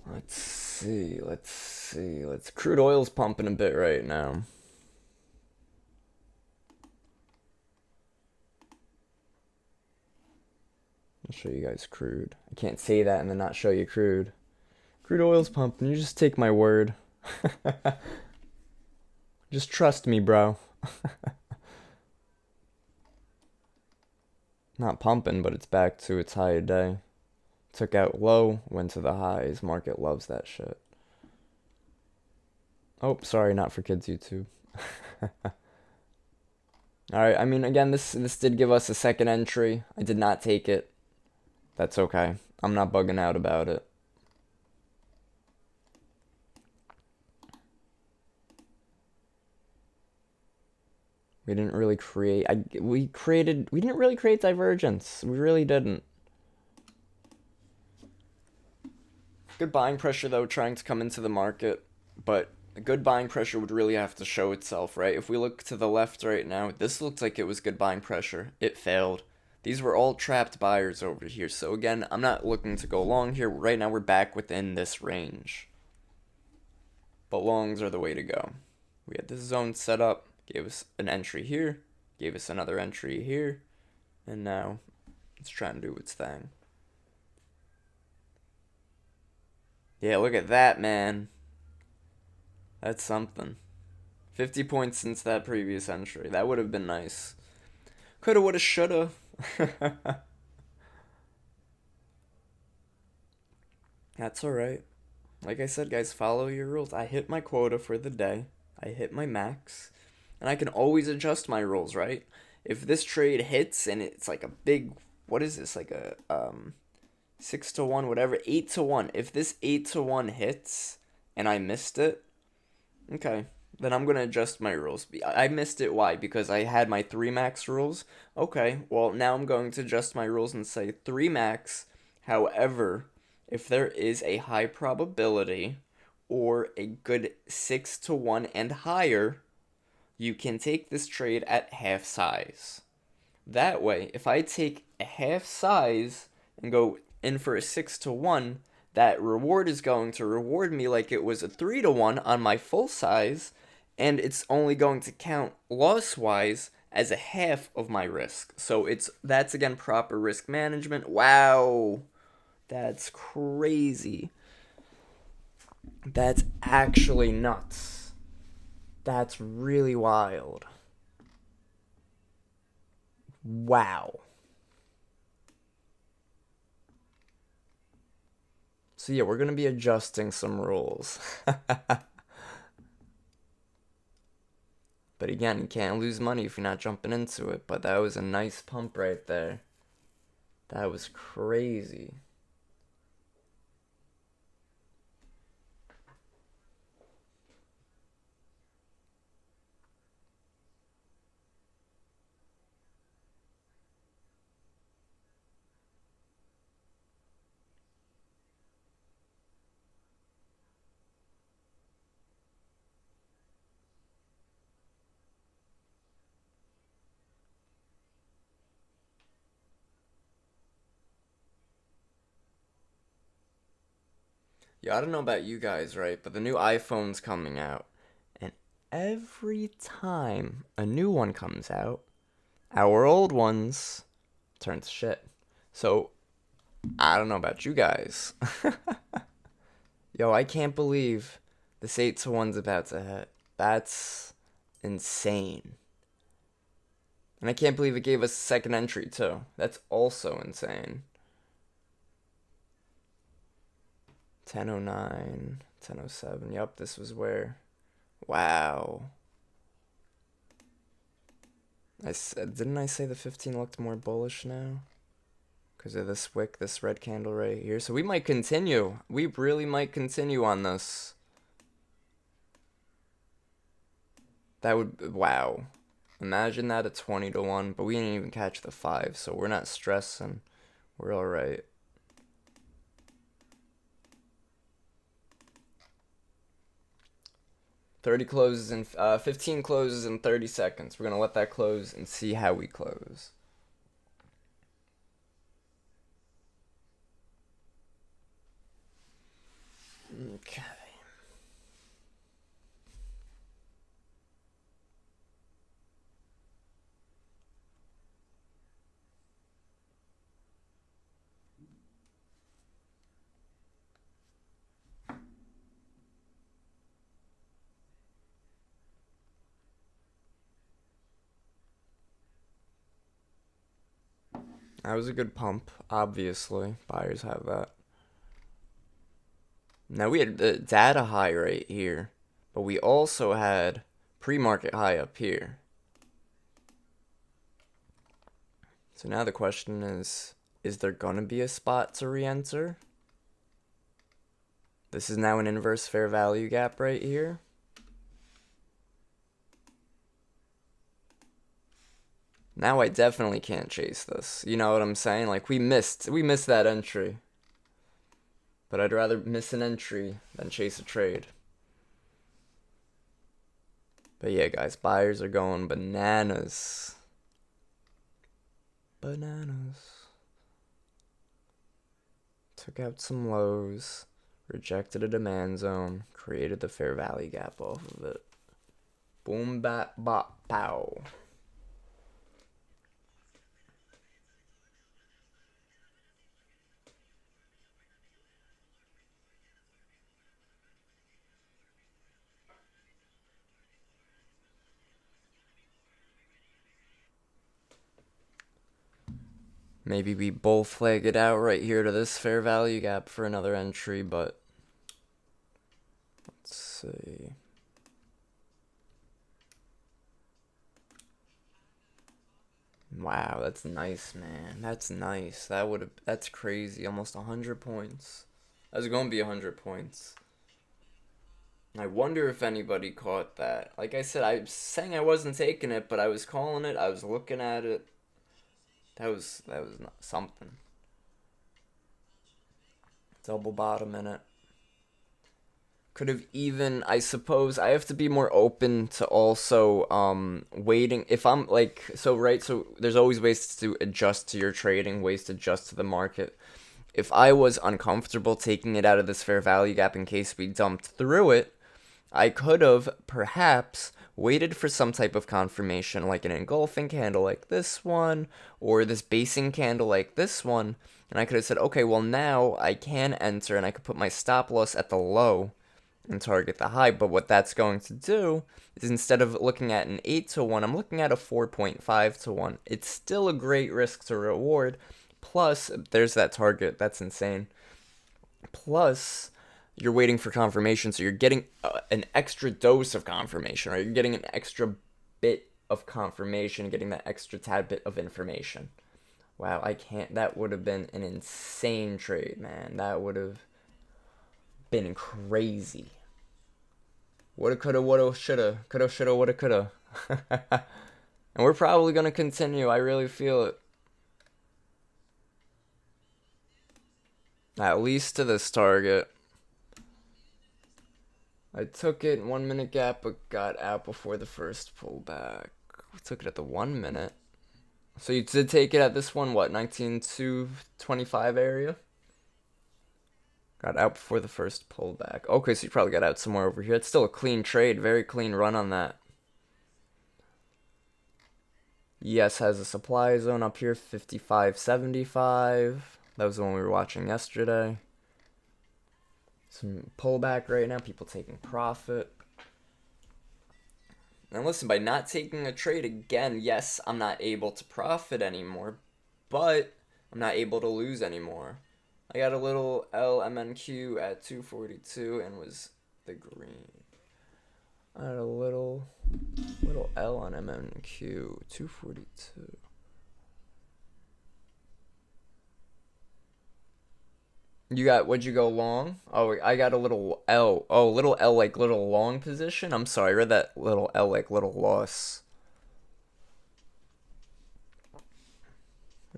Let's see. Crude oil's pumping a bit right now. I'll show you guys crude. I can't say that and then not show you crude. Crude oil's pumping. You just take my word. Just trust me, bro. Not pumping, but it's back to its high day. Took out low, went to the highs. Market loves that shit. Oh, sorry, not for kids YouTube. Alright, I mean, again, this did give us a second entry. I did not take it. That's okay. I'm not bugging out about it. We didn't really create... we didn't really create divergence. We really didn't. Good buying pressure, though, trying to come into the market. But a good buying pressure would really have to show itself, right? If we look to the left right now, this looks like it was good buying pressure. It failed. These were all trapped buyers over here. So again, I'm not looking to go long here. Right now we're back within this range. But longs are the way to go. We had this zone set up. Gave us an entry here. Gave us another entry here. And now it's trying to do its thing. Yeah, look at that, man. That's something. 50 points since that previous entry. That would have been nice. Coulda, woulda, shoulda. That's alright. Like I said, guys, follow your rules. I hit my quota for the day. I hit my max. And I can always adjust my rules, right? If this trade hits and it's like a big... What is this? Like a 6-1, whatever. 8-1. If this 8-1 hits and I missed it, okay, then I'm going to adjust my rules. I missed it. Why? Because I had my 3 max rules. Okay, well, now I'm going to adjust my rules and say 3 max. However, if there is a high probability or a good 6-1 and higher, you can take this trade at half size. That way, if I take a half size and go in for a 6-1, that reward is going to reward me like it was a 3-1 on my full size, and it's only going to count loss-wise as a half of my risk. So that's again proper risk management. Wow, that's crazy. That's actually nuts. That's really wild. Wow. So yeah, we're going to be adjusting some rules. But again, you can't lose money if you're not jumping into it. But that was a nice pump right there. That was crazy. Yeah, I don't know about you guys, right? But the new iPhone's coming out. And every time a new one comes out, our old ones turn to shit. So, I don't know about you guys. Yo, I can't believe this 8-1's about to hit. That's insane. And I can't believe it gave us a second entry, too. That's also insane. 1009, 1007. Yep, this was where. Wow. Didn't I say the 15 looked more bullish now? Because of this wick, this red candle right here. So we might continue. We really might continue on this. That would, wow. Imagine that at 20-1, but we didn't even catch the 5, so we're not stressing. We're alright. uh, 15 closes in 30 seconds. We're gonna let that close and see how we close. Okay. That was a good pump, obviously. Buyers have that. Now we had the data high right here, but we also had pre-market high up here. So now the question is there gonna be a spot to re-enter? This is now an inverse fair value gap right here. Now I definitely can't chase this. You know what I'm saying? Like we missed that entry. But I'd rather miss an entry than chase a trade. But yeah, guys, buyers are going bananas. Bananas. Took out some lows, rejected a demand zone, created the fair value gap off of it. Boom, bat, bop, pow. Maybe we both flag it out right here to this fair value gap for another entry, but let's see. Wow, that's nice, man. That's nice. That's crazy. Almost 100 points. That was going to be 100 points. I wonder if anybody caught that. Like I said, I was saying I wasn't taking it, but I was calling it. I was looking at it. That was not something. Double bottom in it. Could have even, I suppose I have to be more open to also waiting if I'm like, so right, so there's always ways to adjust to your trading, ways to adjust to the market. If I was uncomfortable taking it out of this fair value gap in case we dumped through it, I could have perhaps waited for some type of confirmation, like an engulfing candle like this one, or this basing candle like this one, and I could have said, okay, well now I can enter and I could put my stop loss at the low and target the high. But what that's going to do is instead of looking at an 8-1, I'm looking at a 4.5-1. It's still a great risk to reward. Plus, there's that target. That's insane. Plus, you're waiting for confirmation, so you're getting an extra dose of confirmation, right? You're getting an extra bit of confirmation, getting that extra tad bit of information. Wow, I can't. That would have been an insane trade, man. That would have been crazy. Woulda, coulda, woulda, shoulda. Coulda, shoulda, woulda, coulda. And we're probably going to continue. I really feel it. At least to this target. I took it 1 minute gap, but got out before the first pullback. We took it at the 1 minute. So you did take it at this one, what, 19 to 25 area? Got out before the first pullback. Okay, so you probably got out somewhere over here. It's still a clean trade. Very clean run on that. ES has a supply zone up here, 55.75. That was the one we were watching yesterday. Some pullback right now. People taking profit. And listen, by not taking a trade again, yes, I'm not able to profit anymore, but I'm not able to lose anymore. I got a little LMNQ at 242 and was the green. I had a little L on MNQ, 242. What'd you go long? Oh, I got a little L. Oh, little L like little long position? I'm sorry, I read that little L like little loss.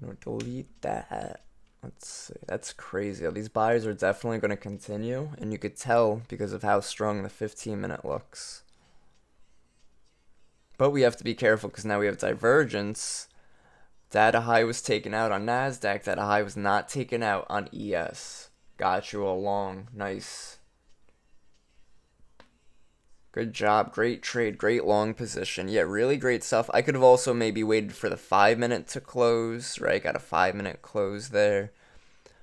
I'm gonna delete that. Let's see. That's crazy. These buys are definitely going to continue, and you could tell because of how strong the 15-minute looks. But we have to be careful because now we have divergence. Data high was taken out on NASDAQ. Data high was not taken out on ES. Got you all long. Nice. Good job. Great trade. Great long position. Yeah, really great stuff. I could have also maybe waited for the 5-minute to close, right? Got a 5-minute close there.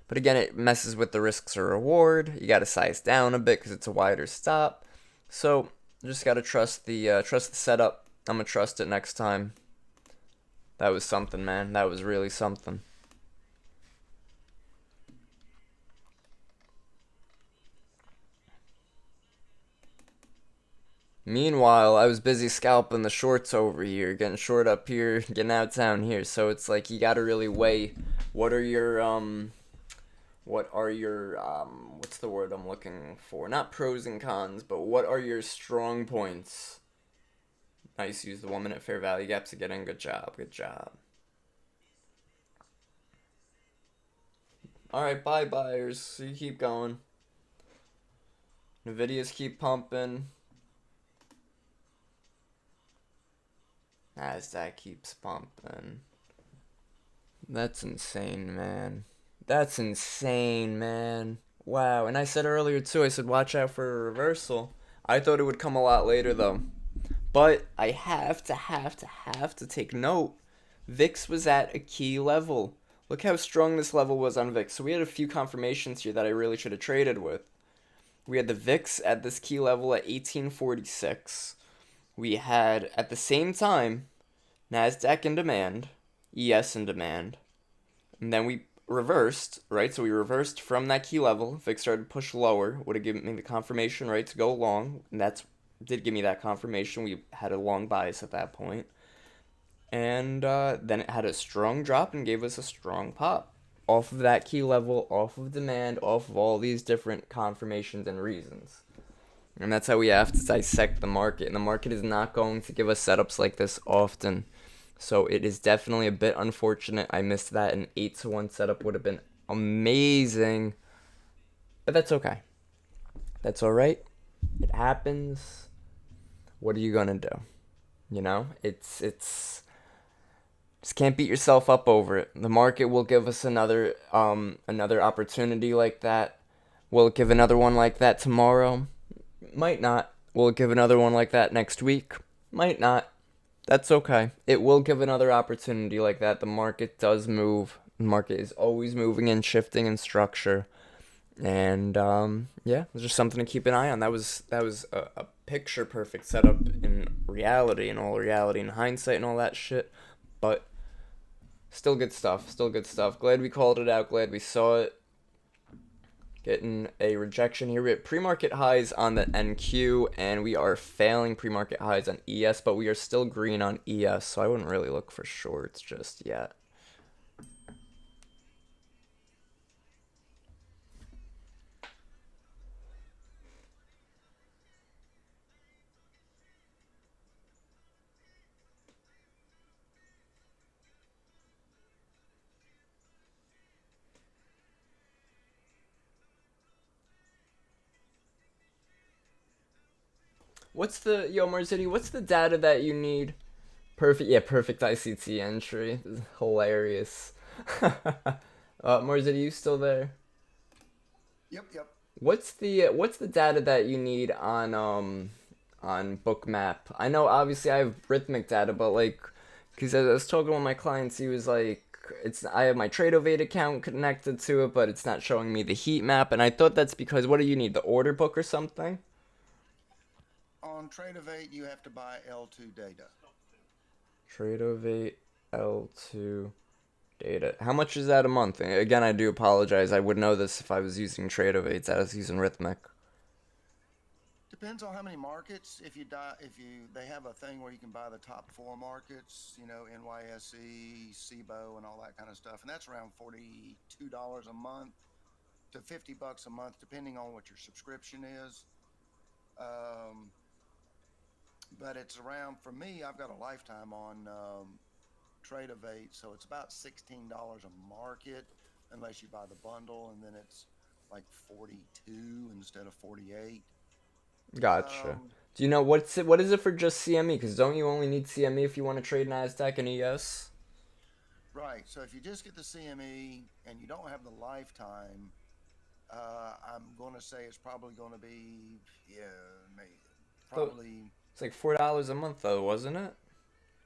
But again, it messes with the risks or reward. You got to size down a bit because it's a wider stop. So just got to trust the setup. I'm going to trust it next time. That was something, man. That was really something. Meanwhile, I was busy scalping the shorts over here, getting short up here, getting out down here. So it's like you got to really weigh what are your what's the word I'm looking for? Not pros and cons, but what are your strong points? Nice, use the 1-minute fair value gap to get in. Good job, good job. Alright, bye buyers. So you keep going. Nvidia's keep pumping. NASDAQ keeps pumping. That's insane, man. That's insane, man. Wow. And I said earlier, too, I said watch out for a reversal. I thought it would come a lot later, though. But I have to take note. VIX was at a key level. Look how strong this level was on VIX. So we had a few confirmations here that I really should have traded with. We had the VIX at this key level at 1846. We had, at the same time, NASDAQ in demand, ES in demand. And then we reversed, right? So we reversed from that key level. VIX started to push lower. Would have given me the confirmation, right, to go long. And that's did give me that confirmation. We had a long bias at that point. And then it had a strong drop and gave us a strong pop. Off of that key level, off of demand, off of all these different confirmations and reasons. And that's how we have to dissect the market. And the market is not going to give us setups like this often. So it is definitely a bit unfortunate. I missed that. An 8-to-1 setup would have been amazing. But that's okay. That's all right. It happens. What are you going to do? You know, it's just can't beat yourself up over it. The market will give us another opportunity like that. Will it give another one like that tomorrow? Might not. Will it give another one like that next week? Might not. That's okay. It will give another opportunity like that. The market does move. The market is always moving and shifting in structure. And yeah, it's just something to keep an eye on. That was a picture perfect setup in reality, in all reality, in hindsight, and all that shit. But still good stuff. Still good stuff. Glad we called it out. Glad we saw it. Getting a rejection here. We have pre-market highs on the NQ, and we are failing pre-market highs on ES, but we are still green on ES, so I wouldn't really look for shorts just yet. Marzity, what's the data that you need? Perfect, yeah, perfect ICT entry. This is hilarious. Marzity, you still there? Yep, yep. What's the data that you need on Bookmap? I know obviously I have Rhythmic data, but like, because I was talking with my clients, he was like, it's I have my Tradeovate account connected to it, but it's not showing me the heat map, and I thought that's because what do you need, the order book or something? On Trade of 8, you have to buy L2 data. Tradeovate L2 data. How much is that a month? Again, I do apologize. I would know this if I was using Tradeovate. I was using Rhythmic. Depends on how many markets. If they have a thing where you can buy the top four markets, NYSE, SIBO, and all that kind of stuff, and that's around $42 a month to $50 a month, depending on what your subscription is. Um, but it's around for me. I've got a lifetime on Trade of 8, so it's about $16 a market, unless you buy the bundle, and then it's like 42 instead of 48. Gotcha. Um, Do you know what's it? What is it for just CME? Because don't you only need CME if you want to trade Nasdaq and ES? right. So if you just get the CME and you don't have the lifetime, I'm going to say it's probably going to be, yeah, maybe, Though probably it's like $4 a month though, wasn't it?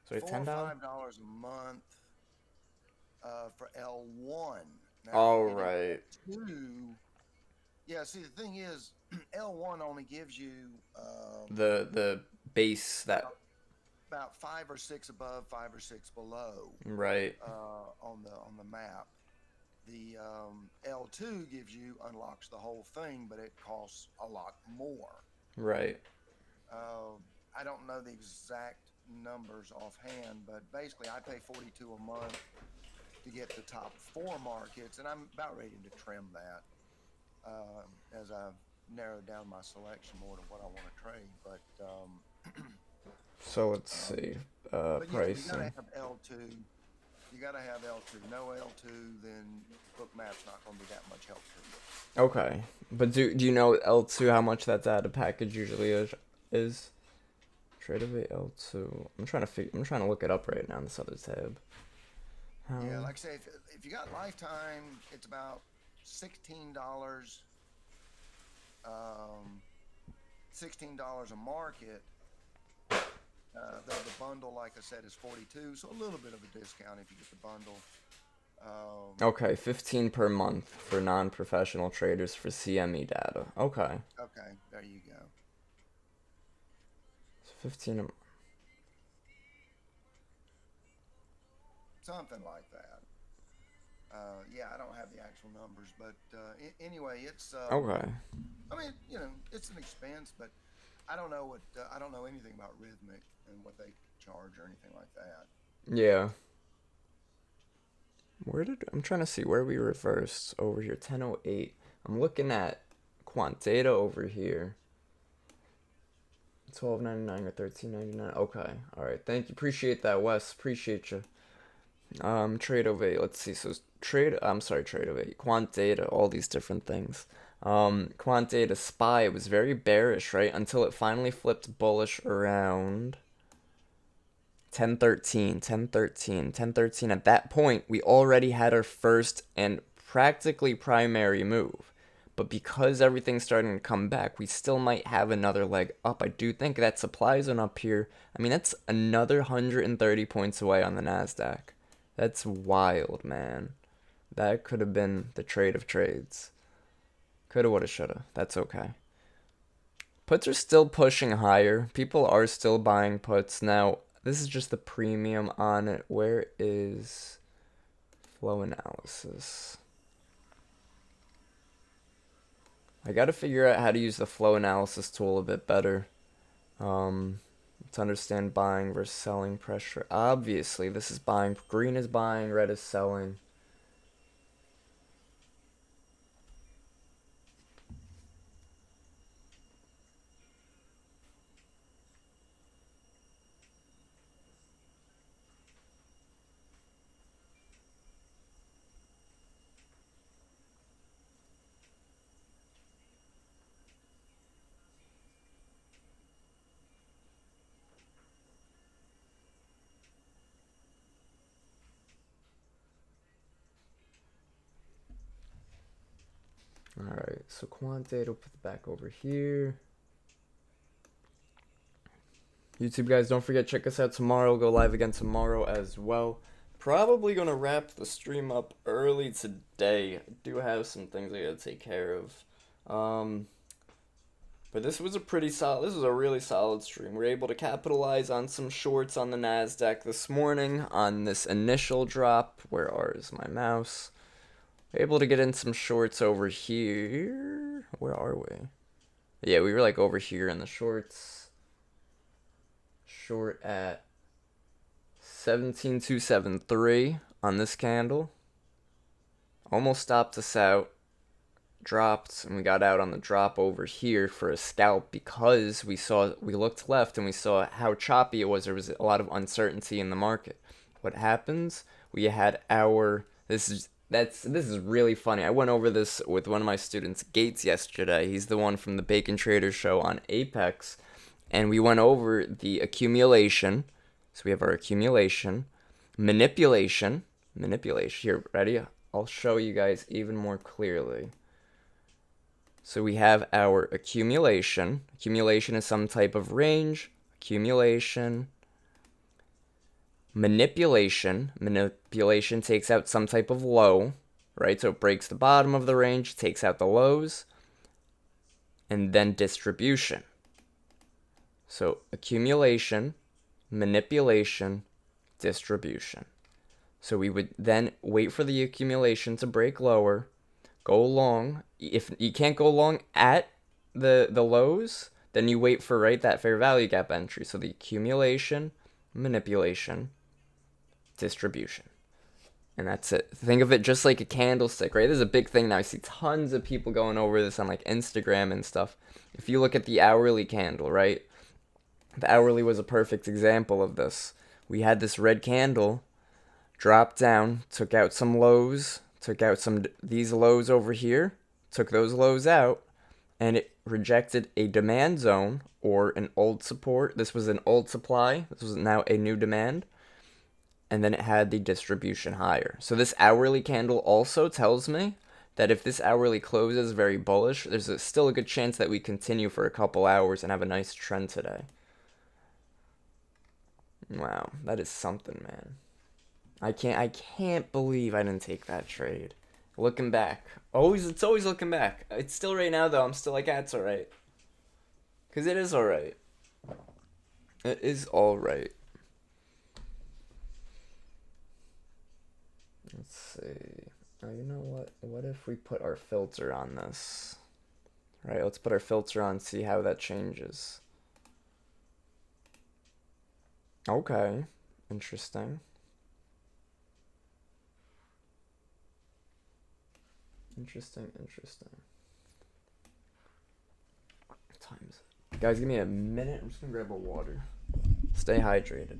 Sorry, four or $10. $5 a month for L1. Now, if you All get in right. L2, yeah. See, the thing is, L1 only gives you The base that about about 5 or 6 above, 5 or 6 below right, on the map. The L2 unlocks the whole thing, but it costs a lot more. right. Uh, I don't know the exact numbers offhand, but basically I pay 42 a month to get the top four markets, and I'm about ready to trim that as I've narrowed down my selection more to what I want to trade. So let's Um, see. but yeah, you got to Pricing. have L2. You got to have L2. No L2, then Bookmap's not going to be that much help to you. Okay, but do you know L2 how much that data package usually is? Tradeovate L2. I'm trying to look it up right now in this other tab. Yeah, How? like I say, if you got lifetime, it's about $16. Um, $16 a market. The bundle, like I said, is 42, so a little bit of a discount if you get the bundle. Okay, 15 per month for non-professional traders for CME data. Okay. Okay, there you go. So 15 Something like that. Yeah, I don't have the actual numbers, but anyway, it's. Okay. I mean, it's an expense, but I don't know anything about Rhythmic and what they charge or anything like that. Yeah. I'm trying to see where we reversed over here. 1008. I'm looking at quant data over here. 12.99 or 13.99. Okay. All right. Thank you. Appreciate that, Wes. Appreciate you. Trade of eight. Let's see. So trade. I'm sorry. Trade of eight. Quant data. All these different things. Quant data spy. It was very bearish, right? Until it finally flipped bullish around 1013, 1013, 1013. At that point, we already had our first and practically primary move. But because everything's starting to come back, we still might have another leg up. I do think that supply zone up here, I mean, that's another 130 points away on the NASDAQ. That's wild, man. That could have been the trade of trades. Coulda, woulda, shoulda. That's okay. Puts are still pushing higher. People are still buying puts. Now, this is just the premium on it. Where is flow analysis? I got to figure out how to use the flow analysis tool a bit better. Um, to understand buying versus selling pressure. Obviously, this is buying. Green is buying, red is selling. Alright, so quant data, put it back over here. YouTube guys, don't forget, check us out tomorrow. We'll go live again tomorrow as well. Probably gonna wrap the stream up early today. I do have some things I gotta take care of. But this was a really solid stream. We were able to capitalize on some shorts on the NASDAQ this morning on this initial drop. Where is my mouse? Able to get in some shorts over here. Where are we? Yeah, we were like over here in the shorts. Short at 17,273 on this candle. Almost stopped us out. Dropped, and we got out on the drop over here for a scalp because we looked left and we saw how choppy it was. There was a lot of uncertainty in the market. What happens? We had this is really funny. I went over this with one of my students, Gates, yesterday. He's the one from the Bacon Trader show on Apex, and we went over the accumulation. So we have our accumulation, manipulation. Here, ready? I'll show you guys even more clearly. So we have our accumulation. Accumulation is some type of range. Accumulation. Manipulation. Manipulation takes out some type of low, right? So it breaks the bottom of the range, takes out the lows. And then distribution. So accumulation, manipulation, distribution. So we would then wait for the accumulation to break lower. Go long. If you can't go long at the lows, then you wait for that fair value gap entry. So the accumulation, manipulation, distribution. And that's it. Think of it just like a candlestick, right? This is a big thing now. I see tons of people going over this on like Instagram and stuff. If you look at the hourly candle, right? The hourly was a perfect example of this. We had this red candle drop down, took out some lows, took out these lows over here, took those lows out, and it rejected a demand zone or an old support. This was an old supply. This was now a new demand. And then it had the distribution higher. So this hourly candle also tells me that if this hourly closes very bullish, there's still a good chance that we continue for a couple hours and have a nice trend today. Wow, that is something, man. I can't believe I didn't take that trade. Looking back. It's always looking back. It's still right now, though. I'm still like, it's alright. Because it is alright. It is alright. Let's see. Oh, you know what? What if we put our filter on this? Right, let's put our filter on, see how that changes. Okay. Interesting. Interesting. What time is it? Guys, give me a minute. I'm just gonna grab a water. Stay hydrated.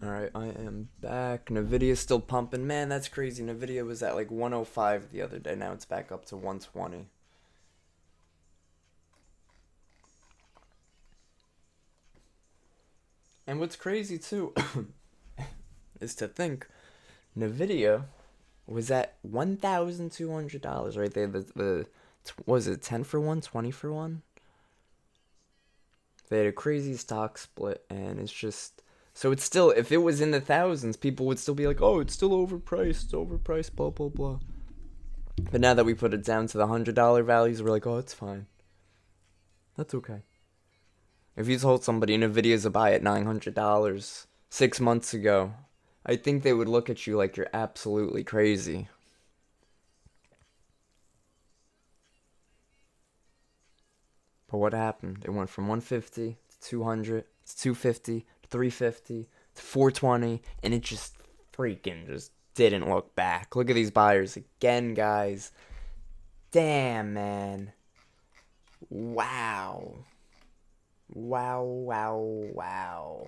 Alright, I am back. Nvidia's still pumping. Man, that's crazy. Nvidia was at like 105 the other day. Now it's back up to 120. And what's crazy too is to think Nvidia was at $1,200, right? They had was it 10 for 1, 20 for 1? They had a crazy stock split, and it's just, so it's still, if it was in the thousands, people would still be like, oh, it's still overpriced, blah, blah, blah. But now that we put it down to the $100 values, we're like, oh, it's fine. That's okay. If you told somebody Nvidia's a buy at $900 6 months ago, I think they would look at you like you're absolutely crazy. But what happened? It went from 150 to 200 to 250 to 350 to 420, and it just freaking just didn't look back. Look at these buyers again, guys. Damn, man. Wow. Wow, wow, wow.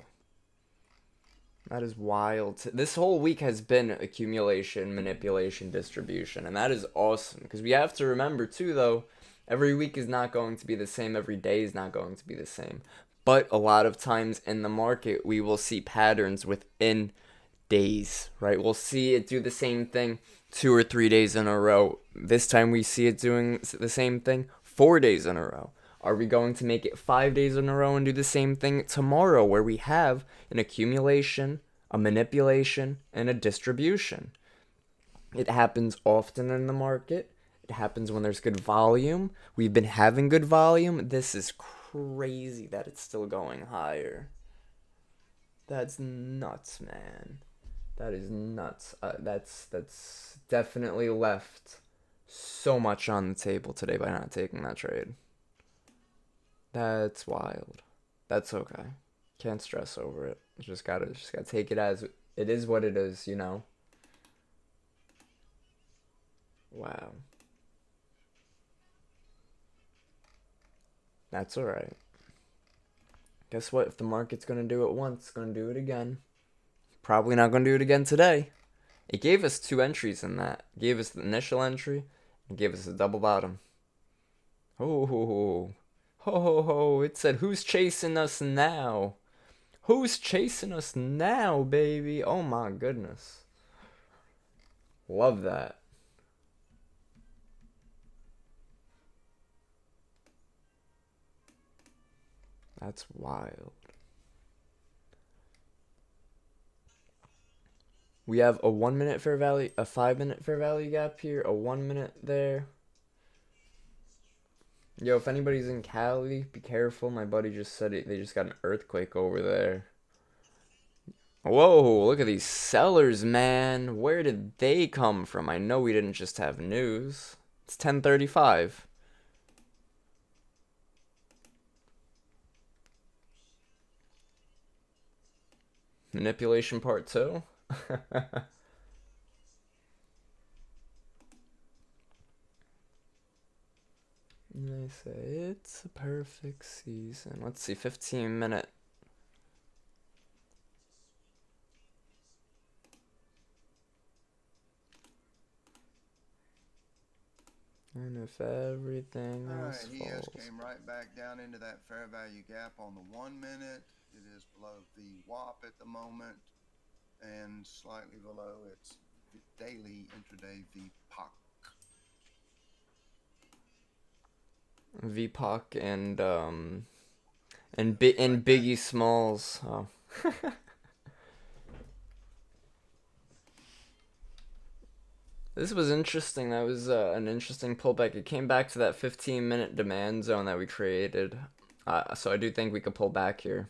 That is wild. This whole week has been accumulation, manipulation, distribution, and that is awesome. Because we have to remember, too, though, every week is not going to be the same. Every day is not going to be the same. But a lot of times in the market, we will see patterns within days, right? We'll see it do the same thing 2 or 3 days in a row. This time we see it doing the same thing 4 days in a row. Are we going to make it 5 days in a row and do the same thing tomorrow, where we have an accumulation, a manipulation, and a distribution? It happens often in the market. It happens when there's good volume. We've been having good volume. This is crazy that it's still going higher. That's nuts, man. That is nuts. That's definitely left so much on the table today by not taking that trade. That's wild. That's okay. Can't stress over it. Just gotta take it as it is what it is, you know? Wow. That's alright. Guess what? If the market's gonna do it once, it's gonna do it again. Probably not gonna do it again today. It gave us two entries in that. It gave us the initial entry and gave us a double bottom. Oh, ho, ho, ho, ho, ho. It said, who's chasing us now? Who's chasing us now, baby? Oh my goodness. Love that. That's wild. We have a 1 minute fair value, a 5 minute fair value gap here, a 1 minute there. Yo, if anybody's in Cali, be careful. My buddy just said they just got an earthquake over there. Whoa, look at these sellers, man. Where did they come from? I know we didn't just have news. It's 10:35. Manipulation part 2. They say it's a perfect season. Let's see, 15-minute. And if everything All right, else ES falls. came right back down into that fair value gap on the 1 minute. It is below the WAP at the moment and slightly below its daily intraday VPOC. VPOC and Biggie Smalls. Oh. This was interesting. That was an interesting pullback. It came back to that 15-minute demand zone that we created. So I do think we could pull back here.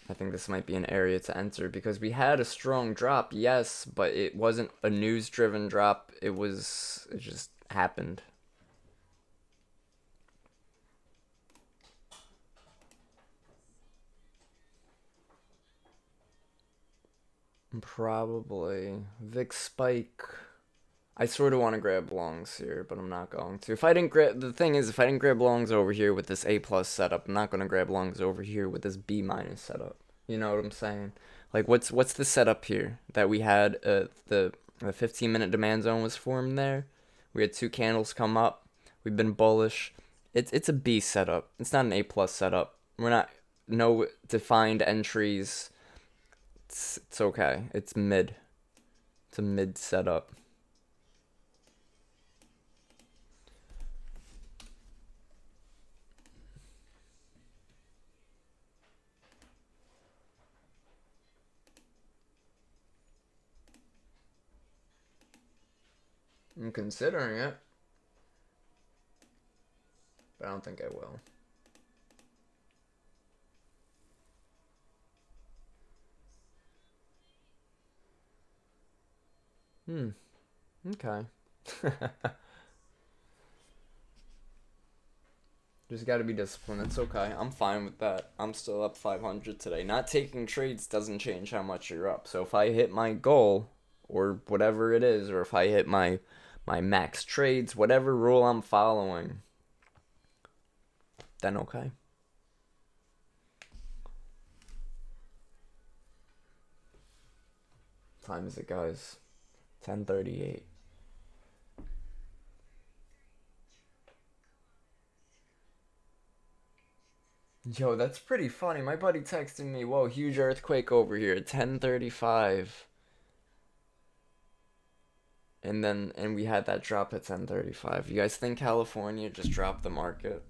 I think this might be an area to enter because we had a strong drop, yes, but it wasn't a news-driven drop. It just happened. Probably. Vic Spike. I sort of want to grab longs here, but I'm not going to. The thing is, if I didn't grab longs over here with this A plus setup, I'm not going to grab longs over here with this B minus setup. You know what I'm saying? Like, what's the setup here that we had? The 15-minute demand zone was formed there. We had two candles come up. We've been bullish. It's a B setup. It's not an A plus setup. We're not no defined entries. It's okay. It's mid. It's a mid setup. I'm considering it, but I don't think I will. Okay. Just got to be disciplined. It's okay. I'm fine with that. I'm still up 500 today. Not taking trades doesn't change how much you're up. So if I hit my goal or whatever it is, or if I hit my max trades, whatever rule I'm following, then okay. What time is it, guys? 10:38. Yo, that's pretty funny. My buddy texted me, "Whoa, huge earthquake over here at 10:35." And we had that drop at 10:35. You guys think California just dropped the market?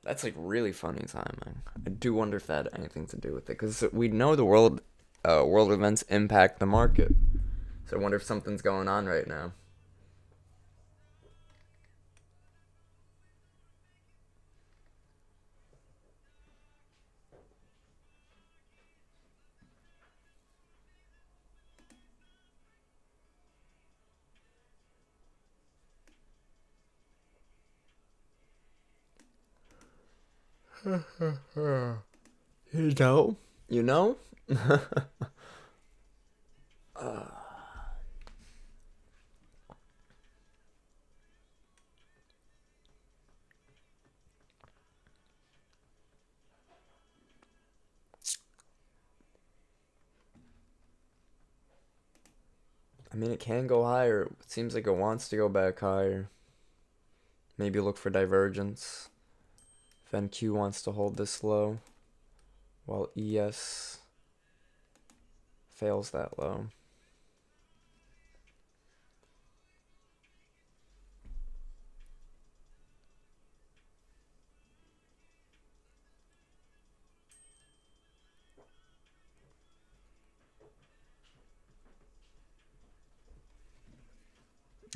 That's like really funny timing. I do wonder if that had anything to do with it, because we know the world events impact the market. So I wonder if something's going on right now. You know? You know? I mean, it can go higher. It seems like it wants to go back higher. Maybe look for divergence. If NQ wants to hold this low, while ES fails that low.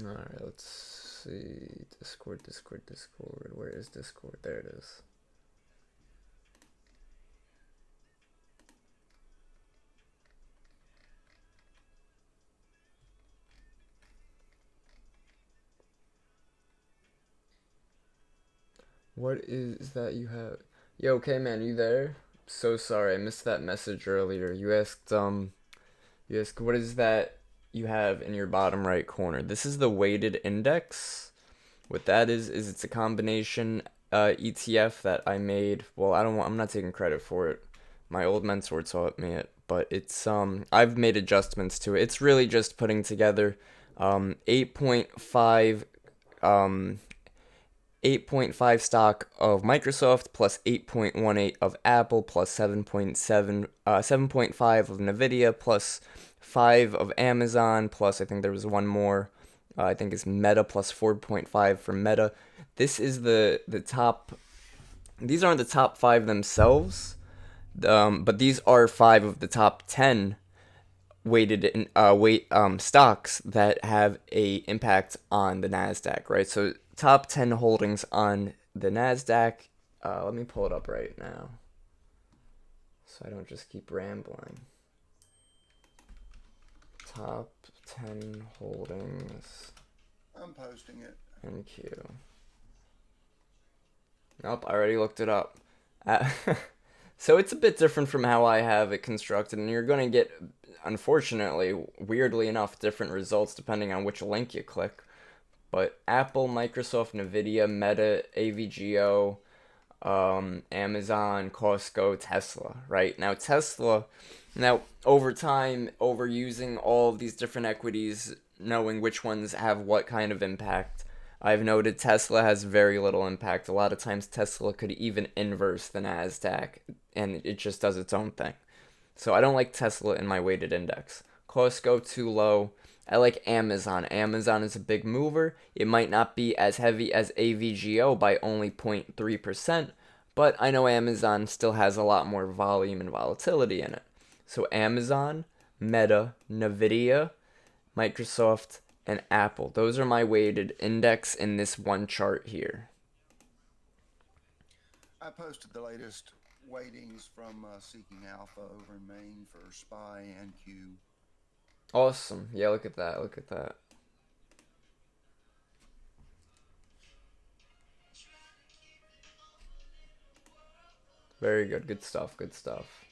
Alright, let's see. Discord. Where is Discord? There it is. What is that you have? Yo, okay, man, you there? So sorry, I missed that message earlier. You asked, what is that you have in your bottom right corner? This is the weighted index. What that is it's a combination ETF that I made. Well, I'm not taking credit for it. My old mentor taught me it, but it's I've made adjustments to it. It's really just putting together 8.5 um 8.5 stock of Microsoft plus 8.18 of Apple plus 7.5 of Nvidia plus 5 of Amazon plus I think there was one more. I think it's Meta plus 4.5 for Meta. This is the top. These aren't the top 5 themselves, but these are 5 of the top 10 stocks that have a impact on the Nasdaq, right? So top 10 holdings on the Nasdaq. Let me pull it up right now, so I don't just keep rambling. Top 10 holdings. I'm posting it. NQ. Nope, I already looked it up. So it's a bit different from how I have it constructed, and you're going to get, unfortunately, weirdly enough, different results depending on which link you click. But Apple, Microsoft, Nvidia, Meta, AVGO, Amazon, Costco, Tesla, right? Now over time, over using all of these different equities, knowing which ones have what kind of impact, I've noted Tesla has very little impact. A lot of times Tesla could even inverse the Nasdaq, and it just does its own thing. So I don't like Tesla in my weighted index. Costco too low. I like Amazon. Amazon is a big mover. It might not be as heavy as AVGO by only 0.3%, but I know Amazon still has a lot more volume and volatility in it. So Amazon, Meta, Nvidia, Microsoft, and Apple. Those are my weighted index in this one chart here. I posted the latest weightings from Seeking Alpha over in Maine for SPY and Q. Awesome. Yeah, look at that. Look at that. Very good. Good stuff. Good stuff.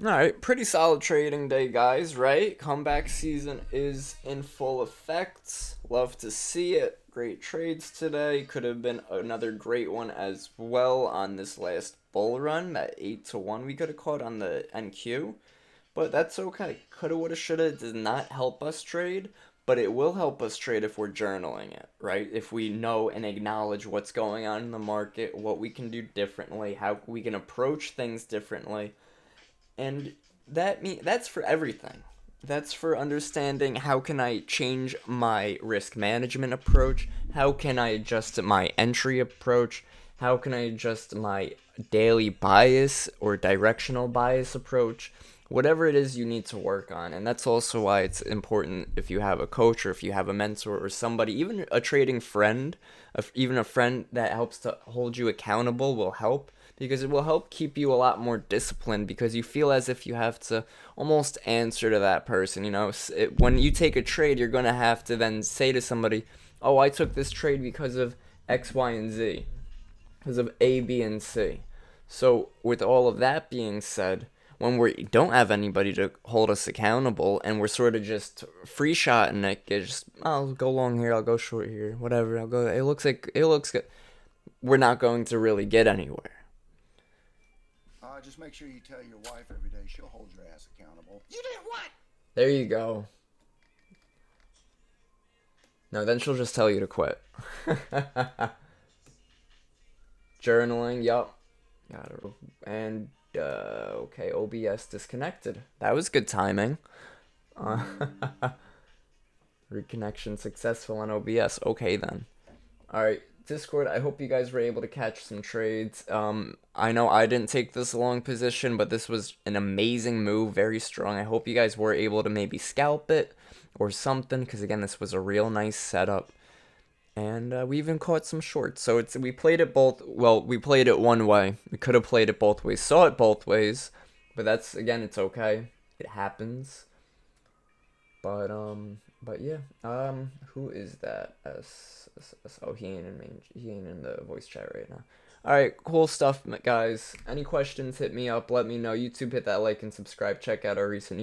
All right, pretty solid trading day, guys, right? Comeback season is in full effect. Love to see it. Great trades today. Could have been another great one as well on this last bull run. That 8 to 1 we could have caught on the NQ. But that's okay. Coulda, woulda, shoulda does not help us trade, but it will help us trade if we're journaling it, right? If we know and acknowledge what's going on in the market, what we can do differently, how we can approach things differently, and that's for everything. That's for understanding how can I change my risk management approach, how can I adjust my entry approach, how can I adjust my daily bias or directional bias approach, whatever it is you need to work on. And that's also why it's important if you have a coach or if you have a mentor or somebody, even a trading friend, even a friend that helps to hold you accountable will help, because it will help keep you a lot more disciplined, because you feel as if you have to almost answer to that person. When you take a trade, you're going to have to then say to somebody, oh, I took this trade because of X, Y, and Z, because of A, B, and C. So with all of that being said, when we don't have anybody to hold us accountable and we're sort of just free shotting it, just, I'll go long here, I'll go short here, whatever, I'll go, it looks good, we're not going to really get anywhere. Just make sure you tell your wife every day. She'll hold your ass accountable. You did what? There you go. No, then she'll just tell you to quit. Journaling, yup. Got it. And, okay, OBS disconnected. That was good timing. Reconnection successful on OBS. Okay, then. Alright, Discord, I hope you guys were able to catch some trades. I know I didn't take this long position, but this was an amazing move, very strong. I hope you guys were able to maybe scalp it or something, because again, this was a real nice setup. And we even caught some shorts. So we played it both, well, we played it one way. We could have played it both ways, saw it both ways, but that's, again, it's okay. It happens. But yeah, who is that? Oh, he ain't in the voice chat right now. All right, cool stuff, guys. Any questions, hit me up, let me know. YouTube, hit that like and subscribe. Check out our recent